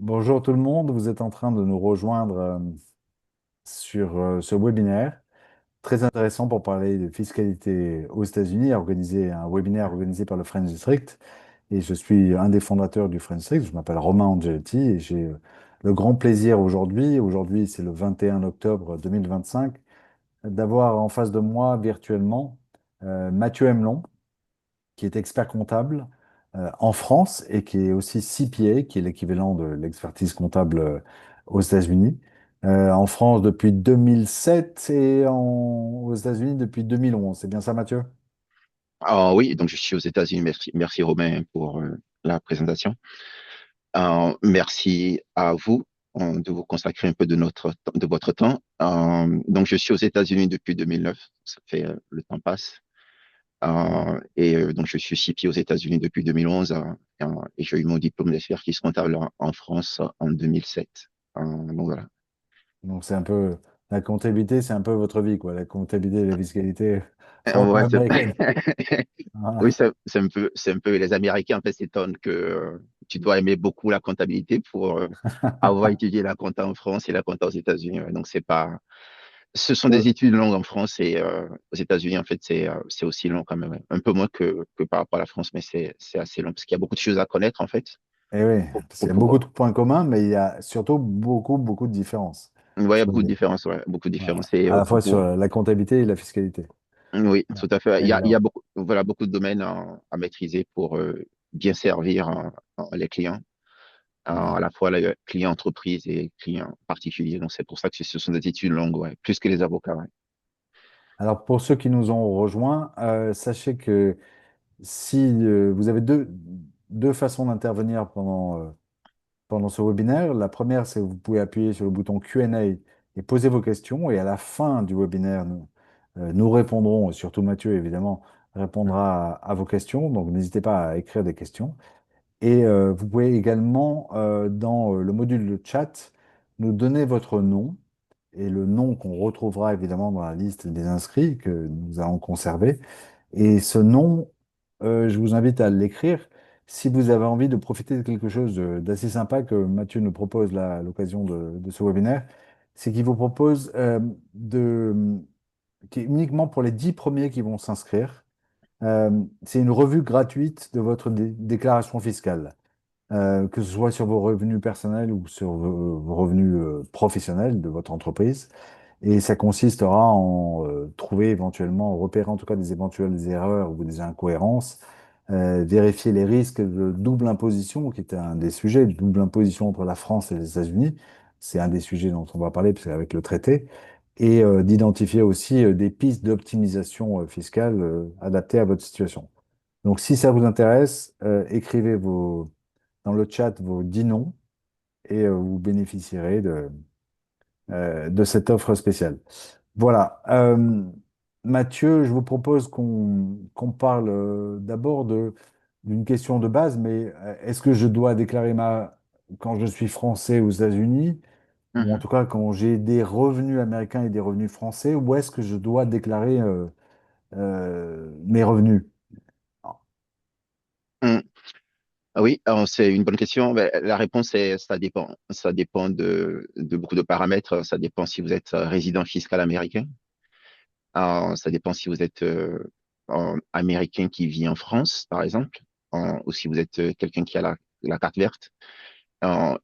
Bonjour tout le monde, vous êtes en train de nous rejoindre sur ce webinaire très intéressant pour parler de fiscalité aux États-Unis, un webinaire organisé par le French District. Et je suis un des fondateurs du French District, je m'appelle Romain Angeletti et j'ai le grand plaisir aujourd'hui c'est le 21 octobre 2025, d'avoir en face de moi virtuellement Mathieu Emelon, qui est expert comptable en France et qui est aussi CPA, qui est l'équivalent de l'expertise comptable aux États-Unis. En France depuis 2007 et aux États-Unis depuis 2011. C'est bien ça, Mathieu? Ah oui, donc je suis aux États-Unis. Merci Romain pour la présentation. Merci à vous de vous consacrer un peu de votre temps. Donc je suis aux États-Unis depuis 2009. Ça fait le temps passe. Donc je suis CPA aux États-Unis depuis 2011 et j'ai eu mon diplôme d'expertise comptable en France en 2007. Donc voilà. Donc c'est un peu la comptabilité, c'est un peu votre vie, quoi. La comptabilité et la fiscalité sont Ouais, américaines. Voilà. oui, c'est un peu, les Américains, en fait, s'étonnent que tu dois aimer beaucoup la comptabilité pour avoir étudié la compta en France et la compta aux États-Unis. Ouais. Donc, c'est pas, ce sont des études longues en France et aux États-Unis, en fait, c'est aussi long quand même. Ouais. Un peu moins que par rapport à la France, mais c'est assez long parce qu'il y a beaucoup de choses à connaître, en fait, Et oui, parce qu'il pour y a beaucoup pouvoir. de points communs, mais il y a surtout beaucoup de différences. Ouais, il y a beaucoup de différences, ouais, beaucoup de Voilà. différences. Et À la fois sur pour. la comptabilité et la fiscalité. Oui, Ouais. tout à fait. Il y a Évidemment. beaucoup, voilà, beaucoup de domaines à maîtriser pour bien servir les clients. À Voilà. la fois les clients entreprises et clients particuliers. Donc, c'est pour ça que ce sont des études longues, ouais, plus que les avocats. Ouais. Alors, pour ceux qui nous ont rejoints, sachez que si vous avez deux façons d'intervenir pendant ce webinaire. La première, c'est que vous pouvez appuyer sur le bouton Q&A et poser vos questions. Et à la fin du webinaire, nous répondrons, et surtout Mathieu, évidemment, répondra à vos questions. Donc, n'hésitez pas à écrire des questions. Et vous pouvez également, dans le module de chat, nous donner votre nom et le nom qu'on retrouvera évidemment dans la liste des inscrits que nous allons conserver. Et ce nom, je vous invite à l'écrire si vous avez envie de profiter de quelque chose d'assez sympa que Mathieu nous propose là, à l'occasion de ce webinaire. C'est qu'il vous propose qui est uniquement pour les 10 premiers qui vont s'inscrire. C'est une revue gratuite de votre déclaration fiscale, que ce soit sur vos revenus personnels ou sur vos revenus professionnels de votre entreprise. Et ça consistera en trouver éventuellement, repérer en tout cas des éventuelles erreurs ou des incohérences, vérifier les risques de double imposition, qui était un des sujets, de double imposition entre la France et les États-Unis. C'est un des sujets dont on va parler, parce qu'avec le traité, et d'identifier aussi des pistes d'optimisation fiscale adaptées à votre situation. Donc, si ça vous intéresse, écrivez dans le chat vos 10 noms et vous bénéficierez de cette offre spéciale. Voilà. Mathieu, je vous propose qu'on parle d'abord d'une question de base, mais est-ce que je dois déclarer quand je suis français aux États-Unis, ou en Mhm. tout cas quand j'ai des revenus américains et des revenus français, ou est-ce que je dois déclarer mes revenus? Mm. Ah oui, alors, c'est une bonne question. Ben, la réponse est ça dépend. Ça dépend de beaucoup de paramètres. Ça dépend si vous êtes résident fiscal américain. Ça dépend si vous êtes un américain qui vit en France, par exemple, ou si vous êtes quelqu'un qui a la carte verte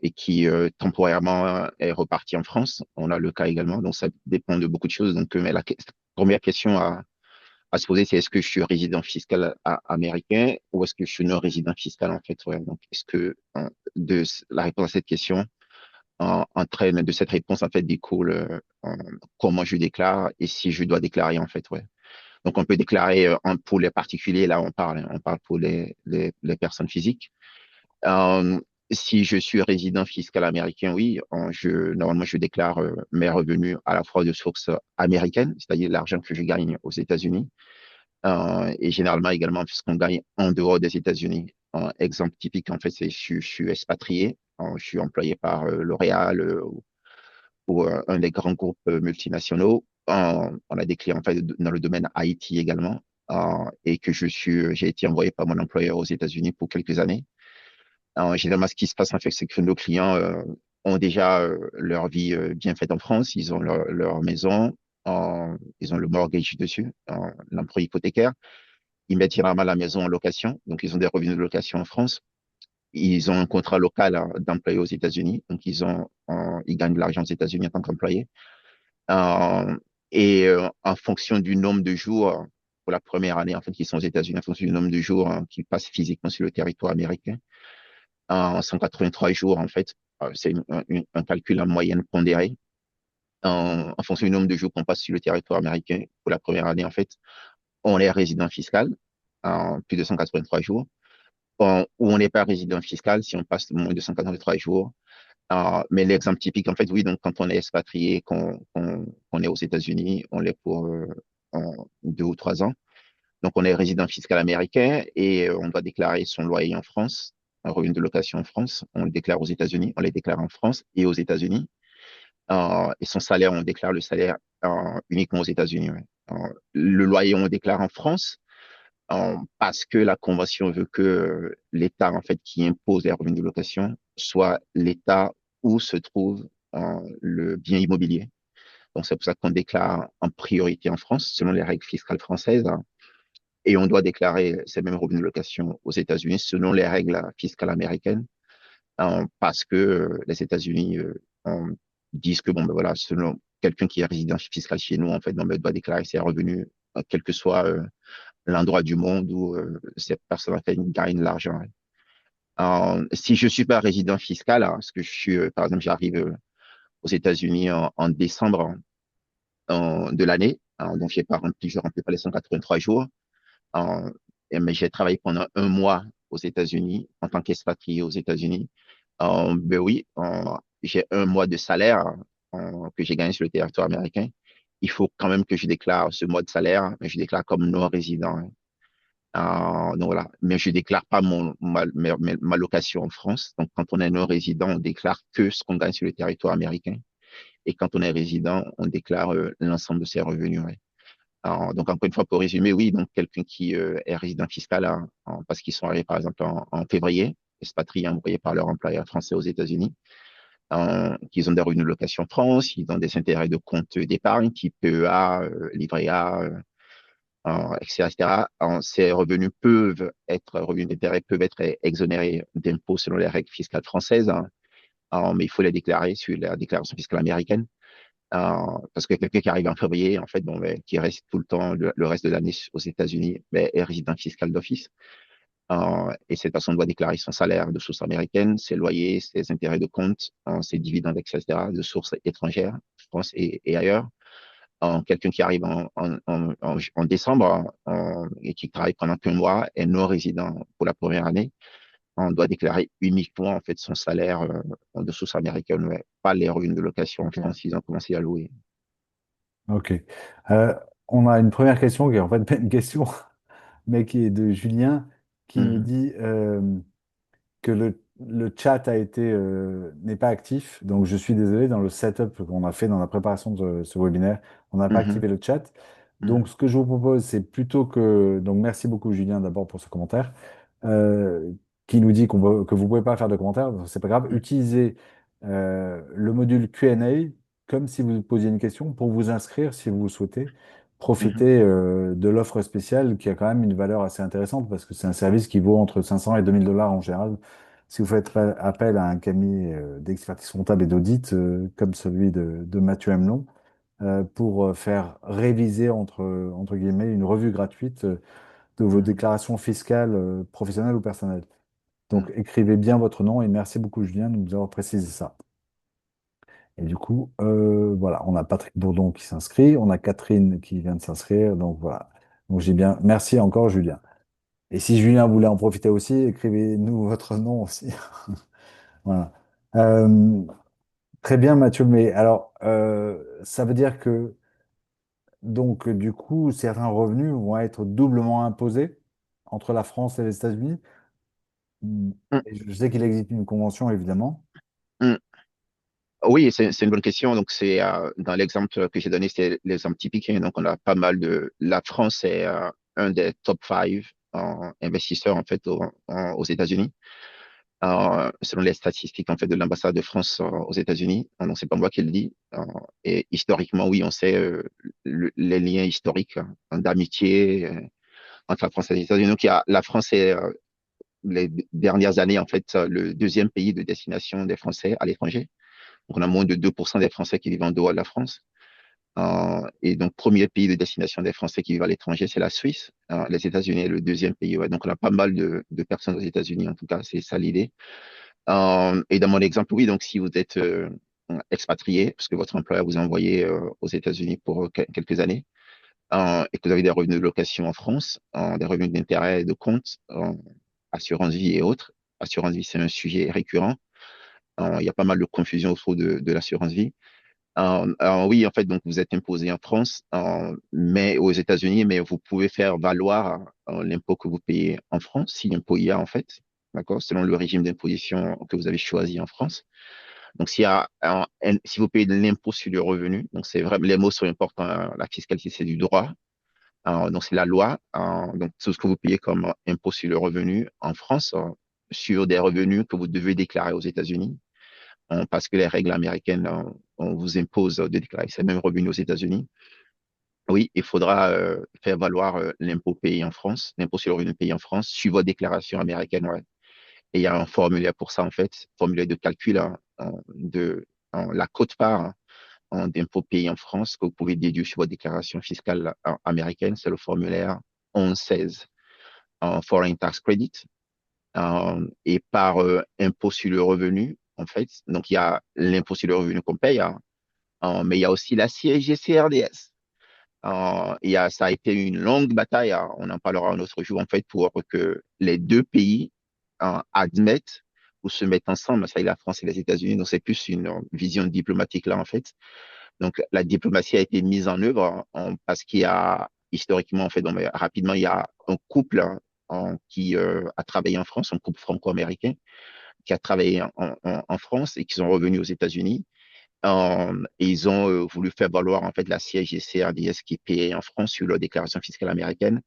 et qui temporairement est reparti en France. On a le cas également. Donc, ça dépend de beaucoup de choses. Donc, mais première question à se poser, c'est est-ce que je suis résident fiscal américain ou est-ce que je suis non résident fiscal en fait, ouais. Donc, est-ce que la réponse à cette question entraîne de cette réponse en fait découle comment je déclare et si je dois déclarer en fait, ouais. Donc, on peut déclarer pour les particuliers, là on parle pour les personnes physiques. Euh, Si je suis résident fiscal américain, oui, normalement, je déclare mes revenus à la fois de source américaine, c'est-à-dire l'argent que je gagne aux États-Unis, et généralement également puisqu'on gagne en dehors des États-Unis. Exemple typique, en fait, c'est je suis expatrié, je suis employé par L'Oréal ou un des grands groupes multinationaux. On a des clients en fait, dans le domaine IT également, et que j'ai été envoyé par mon employeur aux États-Unis pour quelques années. Généralement, ce qui se passe, en fait, c'est que nos clients ont déjà leur vie bien faite en France. Ils ont leur maison, ils ont le mortgage dessus, l'emprunt hypothécaire. Ils mettent généralement la maison en location. Donc, ils ont des revenus de location en France. Ils ont un contrat local d'employé aux États-Unis. Donc, ils gagnent de l'argent aux États-Unis en tant qu'employés. Euh, en fonction du nombre de jours, pour la première année, en fait, qu'ils sont aux États-Unis, en fonction du nombre de jours qu'ils passent physiquement sur le territoire américain, en 183 jours, en fait, c'est un calcul en moyenne pondéré. En fonction du nombre de jours qu'on passe sur le territoire américain pour la première année, en fait, on est résident fiscal en plus de 183 jours. Ou on n'est pas résident fiscal si on passe moins de 183 jours. Mais l'exemple typique, en fait, oui, donc quand on est expatrié, qu'on est aux États-Unis, on l'est pour 2 ou 3 ans. Donc, on est résident fiscal américain et on doit déclarer son loyer en France, un revenu de location en France. On le déclare aux États-Unis, on les déclare en France et aux États-Unis. Et son salaire, on déclare le salaire uniquement aux États-Unis. Ouais. Le loyer, on le déclare en France parce que la convention veut que l'État, en fait, qui impose les revenus de location soit l'État où se trouve le bien immobilier. Donc, c'est pour ça qu'on déclare en priorité en France, selon les règles fiscales françaises. Et on doit déclarer ces mêmes revenus de location aux États-Unis selon les règles fiscales américaines, parce que les États-Unis disent que, bon, ben voilà, selon quelqu'un qui est résident fiscal chez nous, en fait, ben, doit déclarer ses revenus, quel que soit l'endroit du monde où cette personne en fait, gagne de l'argent. Si je ne suis pas résident fiscal, parce que je suis, par exemple, j'arrive aux États-Unis en décembre de l'année, donc je remplis pas les 183 jours, euh, mais j'ai travaillé pendant un mois aux États-Unis en tant qu'expatrié aux États-Unis. Ben oui, j'ai un mois de salaire que j'ai gagné sur le territoire américain. Il faut quand même que je déclare ce mois de salaire, mais je déclare comme non résident. Donc voilà, mais je déclare pas ma location en France. Donc quand on est non résident, on déclare que ce qu'on gagne sur le territoire américain. Et quand on est résident, on déclare l'ensemble de ses revenus. Ouais. Donc encore une fois, pour résumer, oui, donc quelqu'un qui est résident fiscal parce qu'ils sont arrivés par exemple en février, expatriés envoyés par leur employeur français aux États-Unis, qu'ils ont des revenus de location en France, ils ont des intérêts de compte d'épargne, type PEA, livret A, etc. Ces revenus revenus d'intérêt peuvent être exonérés d'impôts selon les règles fiscales françaises, mais il faut les déclarer sur la déclaration fiscale américaine. Parce que quelqu'un qui arrive en février, en fait, bon, ben, qui reste tout le temps, le reste de l'année aux États-Unis, ben, est résident fiscal d'office. Et cette personne doit déclarer son salaire de source américaine, ses loyers, ses intérêts de compte, ses dividendes, etc., de source étrangère, France et ailleurs. Quelqu'un qui arrive en décembre et qui travaille pendant qu'un mois est non résident pour la première année, on doit déclarer uniquement en fait son salaire de source américaine, ouais, pas les revenus de location en Ok. France, ils ont commencé à louer. Ok. Euh, on a une première question qui est en fait pas une question, mais qui est de Julien, qui nous Mhm, dit que le chat n'est pas actif. Donc, je suis désolé, dans le setup qu'on a fait dans la préparation de ce webinaire, on n'a pas mhm, activé le chat. Donc, mhm, ce que je vous propose, c'est plutôt que... Donc, merci beaucoup, Julien, d'abord pour ce commentaire, euh, qui nous dit que vous ne pouvez pas faire de commentaires. C'est pas grave. Utilisez le module Q&A comme si vous posiez une question pour vous inscrire si vous souhaitez. mhm, Profiter de l'offre spéciale qui a quand même une valeur assez intéressante parce que c'est un service qui vaut entre 500 et 2000 $ en général. Si vous faites appel à un cabinet d'expertise comptable et d'audit comme celui de Mathieu Hamelon pour faire réviser entre guillemets une revue gratuite de vos mhm, déclarations fiscales professionnelles ou personnelles. mhm. Donc écrivez bien votre nom et merci beaucoup Julien de nous avoir précisé ça. Et du coup, voilà, on a Patrick Bourdon qui s'inscrit, on a Catherine qui vient de s'inscrire, donc voilà. Donc j'ai bien, merci encore Julien. Et si Julien voulait en profiter aussi, écrivez-nous votre nom aussi. Voilà. Euh, Très bien Mathieu, mais alors ça veut dire que donc du coup certains revenus vont être doublement imposés entre la France et les États-Unis. Mm. Mhm, Et je sais qu'il existe une convention évidemment. mhm. Oui, c'est une bonne question. Donc, c'est dans l'exemple que j'ai donné, c'est l'exemple typique, hein. Donc, on a pas mal de. La France est un des top 5 investisseurs en fait aux États-Unis. selon les statistiques en fait de l'ambassade de France aux États-Unis. Donc c'est pas moi qui le dis. Et historiquement, oui, on sait les liens historiques d'amitié entre la France et les États-Unis. Donc la France est les dernières années en fait le deuxième pays de destination des Français à l'étranger. Donc on a moins de 2% des Français qui vivent en dehors de la France. Et donc, premier pays de destination des Français qui vivent à l'étranger, c'est la Suisse. Les États-Unis est le deuxième pays. Ouais. Donc, on a pas mal de personnes aux États-Unis, en tout cas, c'est ça l'idée. Et dans mon exemple, oui, donc si vous êtes expatrié, parce que votre employeur vous a envoyé aux États-Unis pour quelques années, et que vous avez des revenus de location en France, des revenus d'intérêt, de compte, assurance vie et autres. Assurance vie, c'est un sujet récurrent. Il y a pas mal de confusion autour de l'assurance vie. Oui, en fait, donc vous êtes imposé en France, mais aux États-Unis, mais vous pouvez faire valoir l'impôt que vous payez en France, si l'impôt y a en fait, d'accord, selon le régime d'imposition que vous avez choisi en France. Donc, si vous payez de l'impôt sur le revenu, donc c'est vrai, les mots sont importants, hein, la fiscalité, c'est du droit, donc c'est la loi, donc tout ce que vous payez comme impôt sur le revenu en France, sur des revenus que vous devez déclarer aux États-Unis parce que les règles américaines, on vous impose de déclarer ces mêmes revenus aux États-Unis. Oui, il faudra faire valoir l'impôt payé en France, l'impôt sur le revenu payé en France, sur votre déclaration américaine. Ouais. Et il y a un formulaire pour ça, en fait, formulaire de calcul de la quote-part d'impôt payé en France que vous pouvez déduire sur votre déclaration fiscale américaine. C'est le formulaire 1116 en Foreign Tax Credit. Et par impôt sur le revenu, en fait. Donc, il y a l'impôt sur le revenu qu'on paye, hein, mais il y a aussi la CSG-CRDS. Ça a été une longue bataille, hein, on en parlera un autre jour, en fait, pour que les deux pays admettent ou se mettent ensemble, ça, la France et les États-Unis. Donc, c'est plus une vision diplomatique, là, en fait. Donc, la diplomatie a été mise en œuvre parce qu'il y a, historiquement, en fait, donc, rapidement, il y a un couple qui a travaillé en France, un couple franco-américain, qui a travaillé en France et qui sont revenus aux États-Unis. Et ils ont voulu faire valoir en fait la CSG-CRDS qui est payée en France sur leur déclaration fiscale américaine.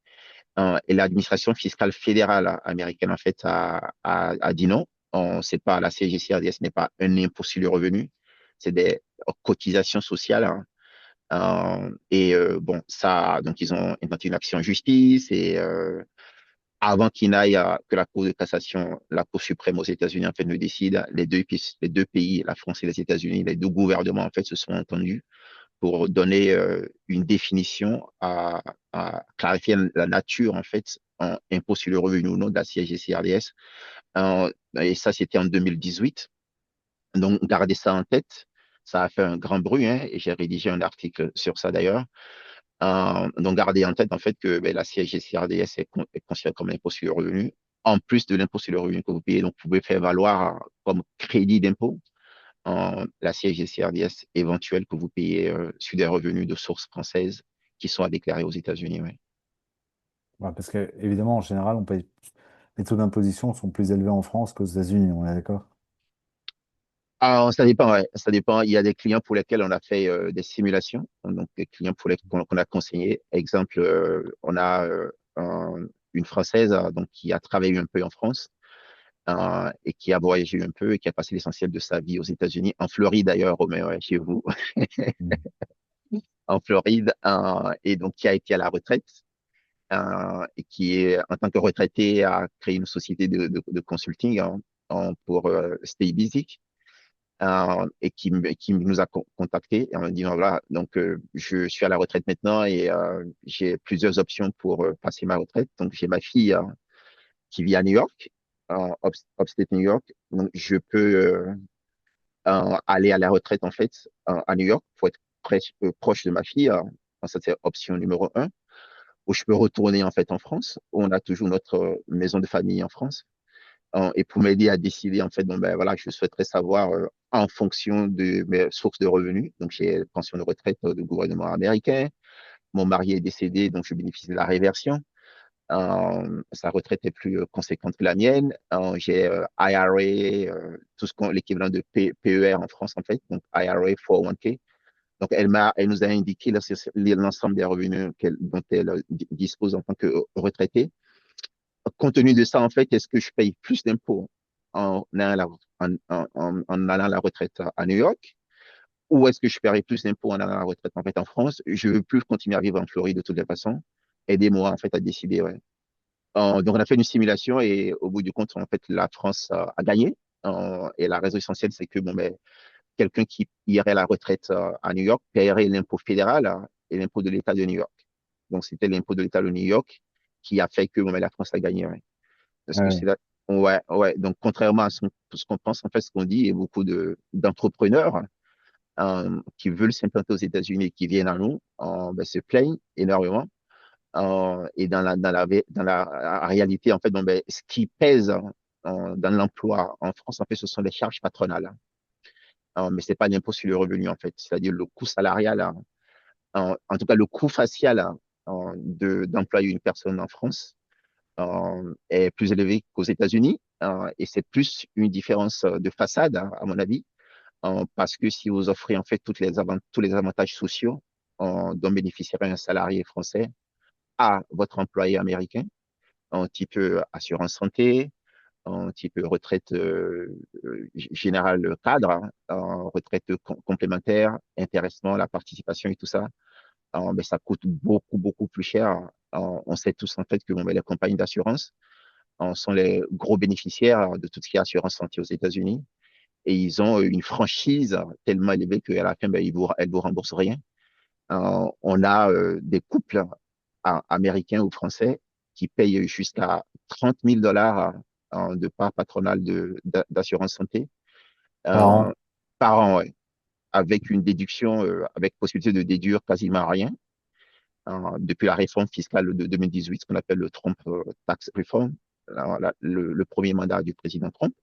Et l'administration fiscale fédérale américaine en fait a dit non. C'est pas la CSG-CRDS n'est pas un impôt sur le revenu, c'est des cotisations sociales, hein. Bon, ça, donc ils ont intenté une action en justice et avant qu'il n'aille que la Cour de cassation, la Cour suprême aux États-Unis en fait ne décide, les deux pays, la France et les États-Unis, les deux gouvernements en fait se sont entendus pour donner une définition à clarifier la nature en fait en impôt sur le revenu ou non de la CSG-CRDS. Et ça, c'était en 2018. Donc, gardez ça en tête. Ça a fait un grand bruit, hein, et j'ai rédigé un article sur ça d'ailleurs. Donc, gardez en tête en fait que ben, la CSG-CRDS est considérée comme l'impôt sur le revenu, en plus de l'impôt sur le revenu que vous payez. Donc, vous pouvez faire valoir comme crédit d'impôt la CSG-CRDS éventuelle que vous payez sur des revenus de sources françaises qui sont à déclarer aux États-Unis. Ouais. Ouais, parce que, évidemment, en général, les taux d'imposition sont plus élevés en France qu'aux États-Unis, on est d'accord? Alors, ça dépend, ouais. Ça dépend. Il y a des clients pour lesquels on a fait des simulations, donc des clients pour lesquels qu'on a conseillé. Exemple, on a une Française donc, qui a travaillé un peu en France et qui a voyagé un peu et qui a passé l'essentiel de sa vie aux États-Unis, en Floride d'ailleurs, Romain, ouais, chez vous, Mm. en Floride, et donc qui a été à la retraite et qui est, en tant que retraité, a créé une société de consulting pour Stay Busy. Et qui nous a contactés en me disant, voilà, donc je suis à la retraite maintenant et j'ai plusieurs options pour passer ma retraite. Donc, j'ai ma fille qui vit à New York, upstate New York. Donc, je peux aller à la retraite, en fait, à New York pour être proche de ma fille. Ça, c'est option numéro un. Ou je peux retourner, en fait, en France, où on a toujours notre maison de famille en France. Et pour m'aider à décider, en fait, bon, ben, voilà, je souhaiterais savoir en fonction de mes sources de revenus. Donc, j'ai pension de retraite du gouvernement américain. Mon mari est décédé, donc je bénéficie de la réversion. Sa retraite est plus conséquente que la mienne. J'ai IRA, tout ce qu'on, l'équivalent de PER en France, en fait, donc IRA 401k. Donc, elle nous a indiqué l'ensemble des revenus dont elle dispose en tant que retraitée. Compte tenu de ça, en fait, est-ce que je paye plus d'impôts en allant à la retraite à New York? Ou est-ce que je paierai plus d'impôts en allant à la retraite en fait en France? Je veux plus continuer à vivre en Floride de toutes les façons. Aidez-moi en fait à décider. Ouais. Donc on a fait une simulation et au bout du compte, en fait, la France a gagné. Et la raison essentielle, c'est que bon, ben, quelqu'un qui irait à la retraite à New York paierait l'impôt fédéral et l'impôt de l'État de New York. Donc c'était l'impôt de l'État de New York qui a fait que bon, ben, la France a gagné. Ouais. Parce que Ouais. c'est là. Ouais, ouais. Donc contrairement à ce qu'on pense, en fait, ce qu'on dit, et beaucoup d'entrepreneurs qui veulent s'implanter aux États-Unis et qui viennent à nous, ben, se plaignent énormément. Et dans la réalité, en fait, bon, ben, ce qui pèse dans l'emploi en France, en fait, ce sont les charges patronales. Mais ce n'est pas l'impôt sur le revenu, en fait. C'est-à-dire le coût salarial, en tout cas le coût facial d'employer une personne en France est plus élevé qu'aux États-Unis. Et c'est plus une différence de façade, à mon avis, parce que si vous offrez en fait tous les avantages sociaux dont bénéficierait un salarié français à votre employé américain, un type assurance santé, un type retraite générale cadre, retraite complémentaire, intéressement, la participation et tout ça, mais ça coûte beaucoup, beaucoup plus cher. On sait tous en fait que bon, ben, les compagnies d'assurance sont les gros bénéficiaires de tout ce qui est assurance santé aux États-Unis et ils ont une franchise tellement élevée qu'à la fin, ben, elles ne vous remboursent rien. On a des couples américains ou français qui payent jusqu'à 30 000 $ de part patronale d'assurance santé Par euh, an. par an, ouais, avec une déduction, avec possibilité de déduire quasiment rien. Depuis la réforme fiscale de 2018, ce qu'on appelle le Trump Tax Reform, le premier mandat du président Trump.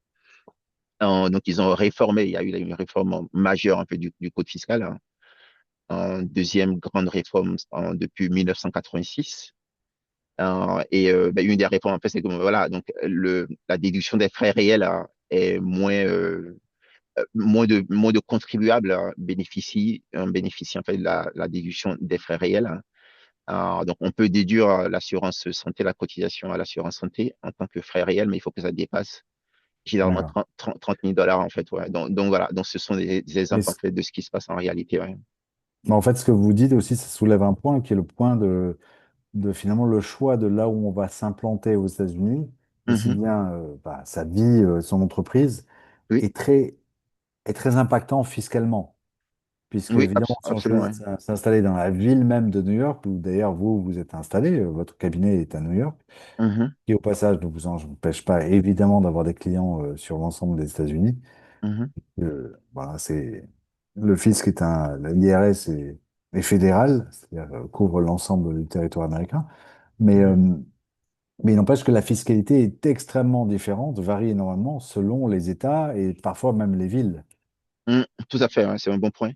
Donc, ils ont réformé, il y a eu une réforme majeure un peu du code fiscal, hein, en deuxième grande réforme depuis 1986. Ben, une des réformes, en fait, c'est que voilà, donc la déduction des frais réels est moins de contribuables bénéficient en fait de la déduction des frais réels. Donc, on peut déduire l'assurance santé, la cotisation à l'assurance santé en tant que frais réels, mais il faut que ça dépasse généralement D'accord. 30 000 $ en fait. Ouais. Donc, voilà, donc ce sont des Mais, exemples en fait de ce qui se passe en réalité. Ouais. mais en fait, ce que vous dites aussi, ça soulève un point qui est le point de finalement le choix de là où on va s'implanter aux États-Unis, aussi Mhm. bien bah, sa vie, son entreprise, Oui, est très impactant fiscalement. Puisque, oui, évidemment, si on absolument. choisit Ouais. de s'installer dans la ville même de New York, où d'ailleurs vous, vous êtes installé, votre cabinet est à New York, Mhm. qui au passage ne vous empêche pas évidemment d'avoir des clients sur l'ensemble des États-Unis. Mhm. Voilà, c'est le fisc est l'IRS est fédéral, c'est-à-dire couvre l'ensemble du territoire américain, mais, euh, Mhm. mais il n'empêche que la fiscalité est extrêmement différente, varie énormément selon les États et parfois même les villes. Mhm. Tout à fait, ouais, c'est un bon point.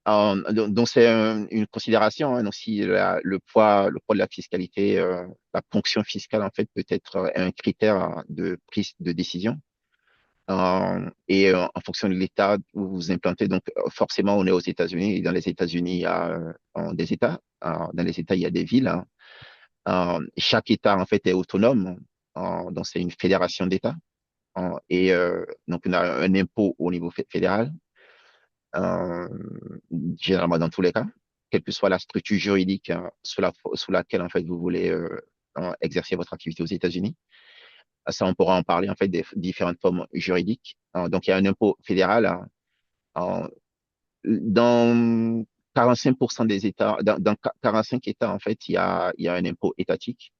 Donc, c'est une considération. Hein, donc, si le poids de la fiscalité, la ponction fiscale, en fait, peut être un critère de prise de décision. Et en fonction de l'État où vous vous implantez, donc forcément, on est aux États-Unis. Et dans les États-Unis, il y a des États. Dans les États, il y a des villes. Hein. Chaque État, en fait, est autonome. Donc, c'est une fédération d'États. Et donc, on a un impôt au niveau fédéral euh, généralement dans tous les cas, quelle que soit la structure juridique sous laquelle en fait vous voulez exercer votre activité aux États-Unis. Ça, on pourra en parler en fait des différentes formes juridiques. Donc, il y a un impôt fédéral dans 45% des États, dans 45 États en fait, il y a un impôt étatique.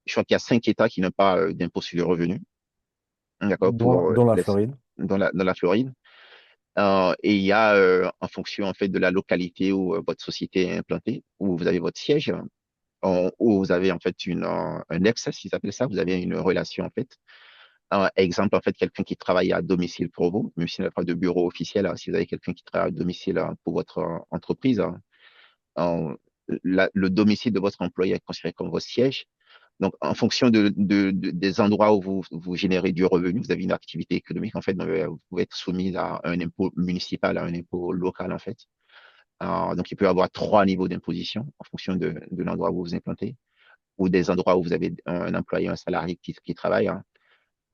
Je crois qu'il y a 5 États qui n'ont pas d'impôt sur le revenu, d'accord, pour Dont la Floride. dans la Floride. Et il y a, en fonction en fait de la localité où votre société est implantée, où vous avez votre siège, où vous avez en fait un nexus, ils appellent ça, vous avez une relation en fait. Exemple, en fait, quelqu'un qui travaille à domicile pour vous, même s'il n'y a pas de bureau officiel, hein, si vous avez quelqu'un qui travaille à domicile pour votre entreprise, euh, le domicile de votre employé est considéré comme votre siège. Donc, en fonction des endroits où vous générez du revenu, vous avez une activité économique, en fait, vous pouvez être soumis à un impôt municipal, à un impôt local, en fait. Donc, il peut y avoir trois niveaux d'imposition en fonction de l'endroit où vous vous implantez ou des endroits où vous avez un employé, un salarié qui travaille. Hein.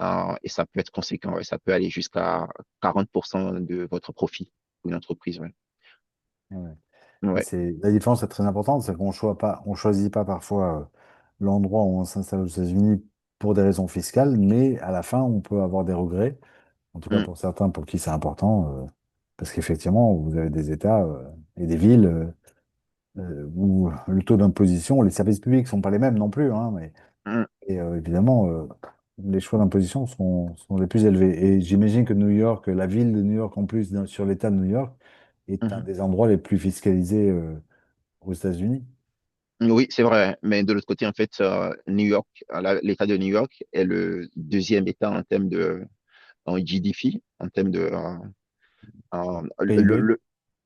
et ça peut être conséquent, ouais. Ça peut aller jusqu'à 40% de votre profit pour une entreprise. Ouais. Ouais. Et Ouais. c'est, la différence est très importante, c'est on choisit pas parfois l'endroit où on s'installe aux États-Unis pour des raisons fiscales, mais à la fin, on peut avoir des regrets. En tout cas, Mm, pour certains pour qui c'est important, parce qu'effectivement, vous avez des États et des villes où le taux d'imposition, les services publics ne sont pas les mêmes non plus, hein, mais mm, et, évidemment, les choix d'imposition sont les plus élevés. Et j'imagine que New York, la ville de New York, en plus sur l'État de New York, est un mhm. des endroits les plus fiscalisés aux États-Unis. Oui, c'est vrai. Mais de l'autre côté, en fait, New York, l'État de New York est le deuxième État en termes en GDP, en termes PIB,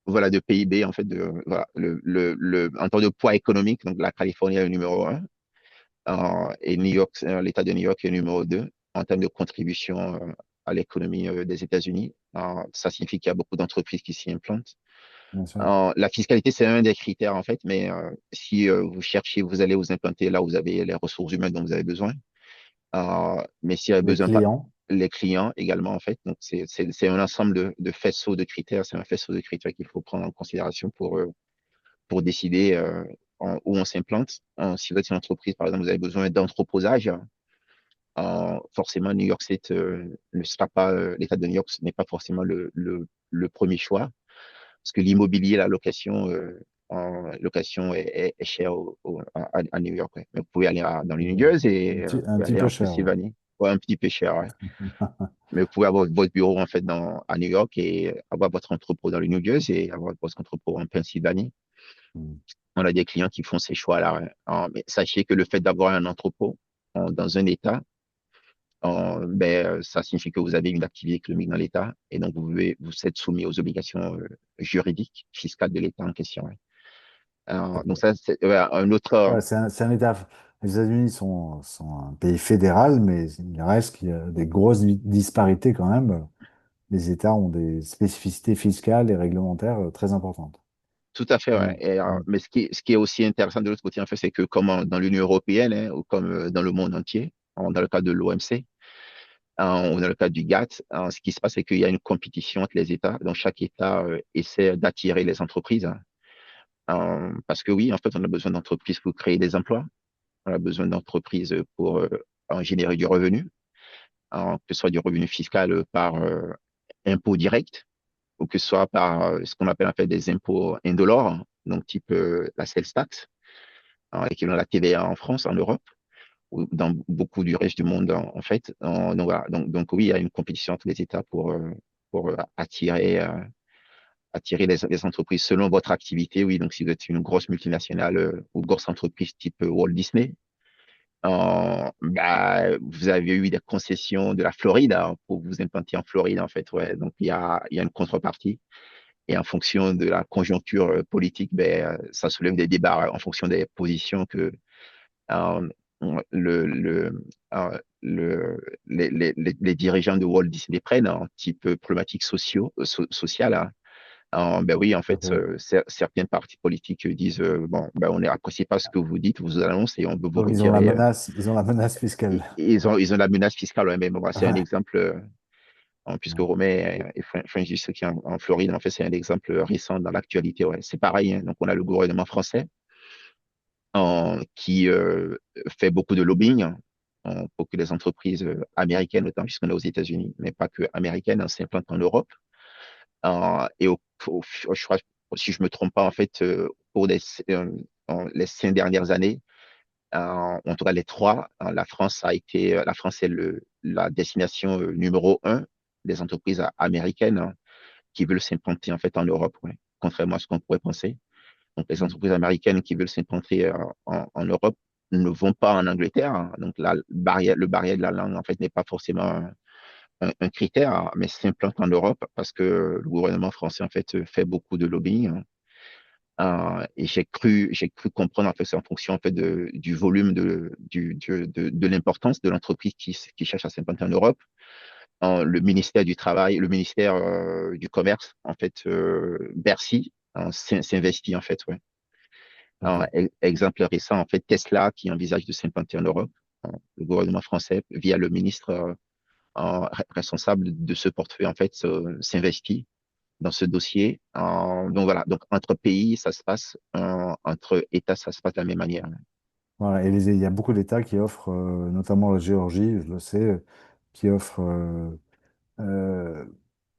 voilà, de PIB, en fait, voilà, en termes de poids économique. Donc, la Californie est le numéro un, et New York, l'État de New York est le numéro deux en termes de contribution à l'économie des États-Unis. Ça signifie qu'il y a beaucoup d'entreprises qui s'y implantent. bien sûr. La fiscalité, c'est un des critères, en fait, mais si vous cherchez, vous allez vous implanter là où vous avez les ressources humaines dont vous avez besoin. Mais s'il y a Les besoin, pas clients, les clients également, en fait. Donc, c'est un ensemble de faisceaux de critères. C'est un faisceau de critères qu'il faut prendre en considération pour décider où on s'implante. Si vous êtes une entreprise, par exemple, vous avez besoin d'entreposage, forcément, New York State ne sera pas, l'État de New York ce n'est pas forcément le premier choix, parce que l'immobilier, la location, en location est chère à New York. Ouais. Mais vous pouvez aller dans le New Jersey et vous un pouvez petit aller peu en cher, ouais. Pennsylvanie. Ouais, un petit peu cher, ouais. Mais vous pouvez avoir votre bureau en fait à New York et avoir votre entrepôt dans le New Jersey et avoir votre entrepôt en Pennsylvanie. Mm. On a des clients qui font ces choix-là. Ouais. Mais sachez que le fait d'avoir un entrepôt dans un État, ça signifie que vous avez une activité économique dans l'État et donc vous êtes soumis aux obligations juridiques, fiscales de l'État en question. Ouais. Donc ça, c'est ouais, un autre. Ouais, c'est un État. Les États-Unis sont un pays fédéral, mais il reste qu'il y a des grosses disparités quand même. Les États ont des spécificités fiscales et réglementaires très importantes. Tout à fait, ouais. Mm. Et, Mm. mais ce qui est aussi intéressant de l'autre côté, en fait, c'est que comme dans l'Union européenne, hein, ou comme dans le monde entier, dans le cas de l'OMC, ou dans le cas du GATT, ce qui se passe, c'est qu'il y a une compétition entre les États. Donc, chaque État essaie d'attirer les entreprises, hein. Parce que oui, en fait, on a besoin d'entreprises pour créer des emplois. On a besoin d'entreprises pour générer du revenu, que ce soit du revenu fiscal par impôt direct, ou que ce soit par ce qu'on appelle en fait des impôts indolores, donc type la sales tax, équivalent à la TVA en France, en Europe, ou dans beaucoup du reste du monde, en fait. Donc, voilà. Donc, oui, il y a une compétition entre les États pour attirer les entreprises selon votre activité. Oui, donc si vous êtes une grosse multinationale ou grosse entreprise type Walt Disney, vous avez eu des concessions de la Floride, hein, pour vous implanter en Floride, en fait. Ouais. Donc, il y a une contrepartie. Et en fonction de la conjoncture politique, ça soulève des débats en fonction des positions que euh, le, le, le, les dirigeants de Walt Disney prennent, en type problématiques sociales. Hein. Oui, en Tout à fait, fait. certains partis politiques disent bon, on n'apprécie pas ce que vous dites, vous annoncez et on veut vous Donc retirer. ils ont la menace fiscale. Ils ont la menace fiscale, ouais, mais bon, c'est un Ouais. exemple. Puisque Ouais. Romet et Francis qui est en Floride, en fait, c'est un exemple récent dans l'actualité. Ouais. C'est pareil, hein. Donc, on a le gouvernement français qui fait beaucoup de lobbying pour que les entreprises américaines, autant puisqu'on est aux États-Unis, mais pas que américaines, hein, s'implantent en Europe. Et je crois, si je me trompe pas, en fait, pour les 5 dernières années, en tout cas les trois, la France est la destination numéro un des entreprises américaines, hein, qui veulent s'implanter en fait en Europe, ouais, contrairement à ce qu'on pourrait penser. Donc les Mm. entreprises américaines qui veulent s'implanter en Europe ne vont pas en Angleterre, hein. Donc le barrière de la langue en fait n'est pas forcément un critère, hein, mais s'implantent en Europe parce que le gouvernement français en fait fait beaucoup de lobbying, hein. Et j'ai cru comprendre en fait c'est en fonction en fait du volume de l'importance de l'entreprise qui cherche à s'implanter en Europe. Le ministère du Travail, le ministère du Commerce, en fait, Bercy, s'investit en fait. Ouais. Ok. Exemple récent, en fait, Tesla qui envisage de s'implanter en Europe, le gouvernement français via le ministre. responsable de ce portefeuille, en fait, s'investit dans ce dossier. Donc voilà, donc entre pays, ça se passe, entre États, ça se passe de la même manière. Voilà, et il y a beaucoup d'États qui offrent, notamment la Géorgie, je le sais, qui offrent euh,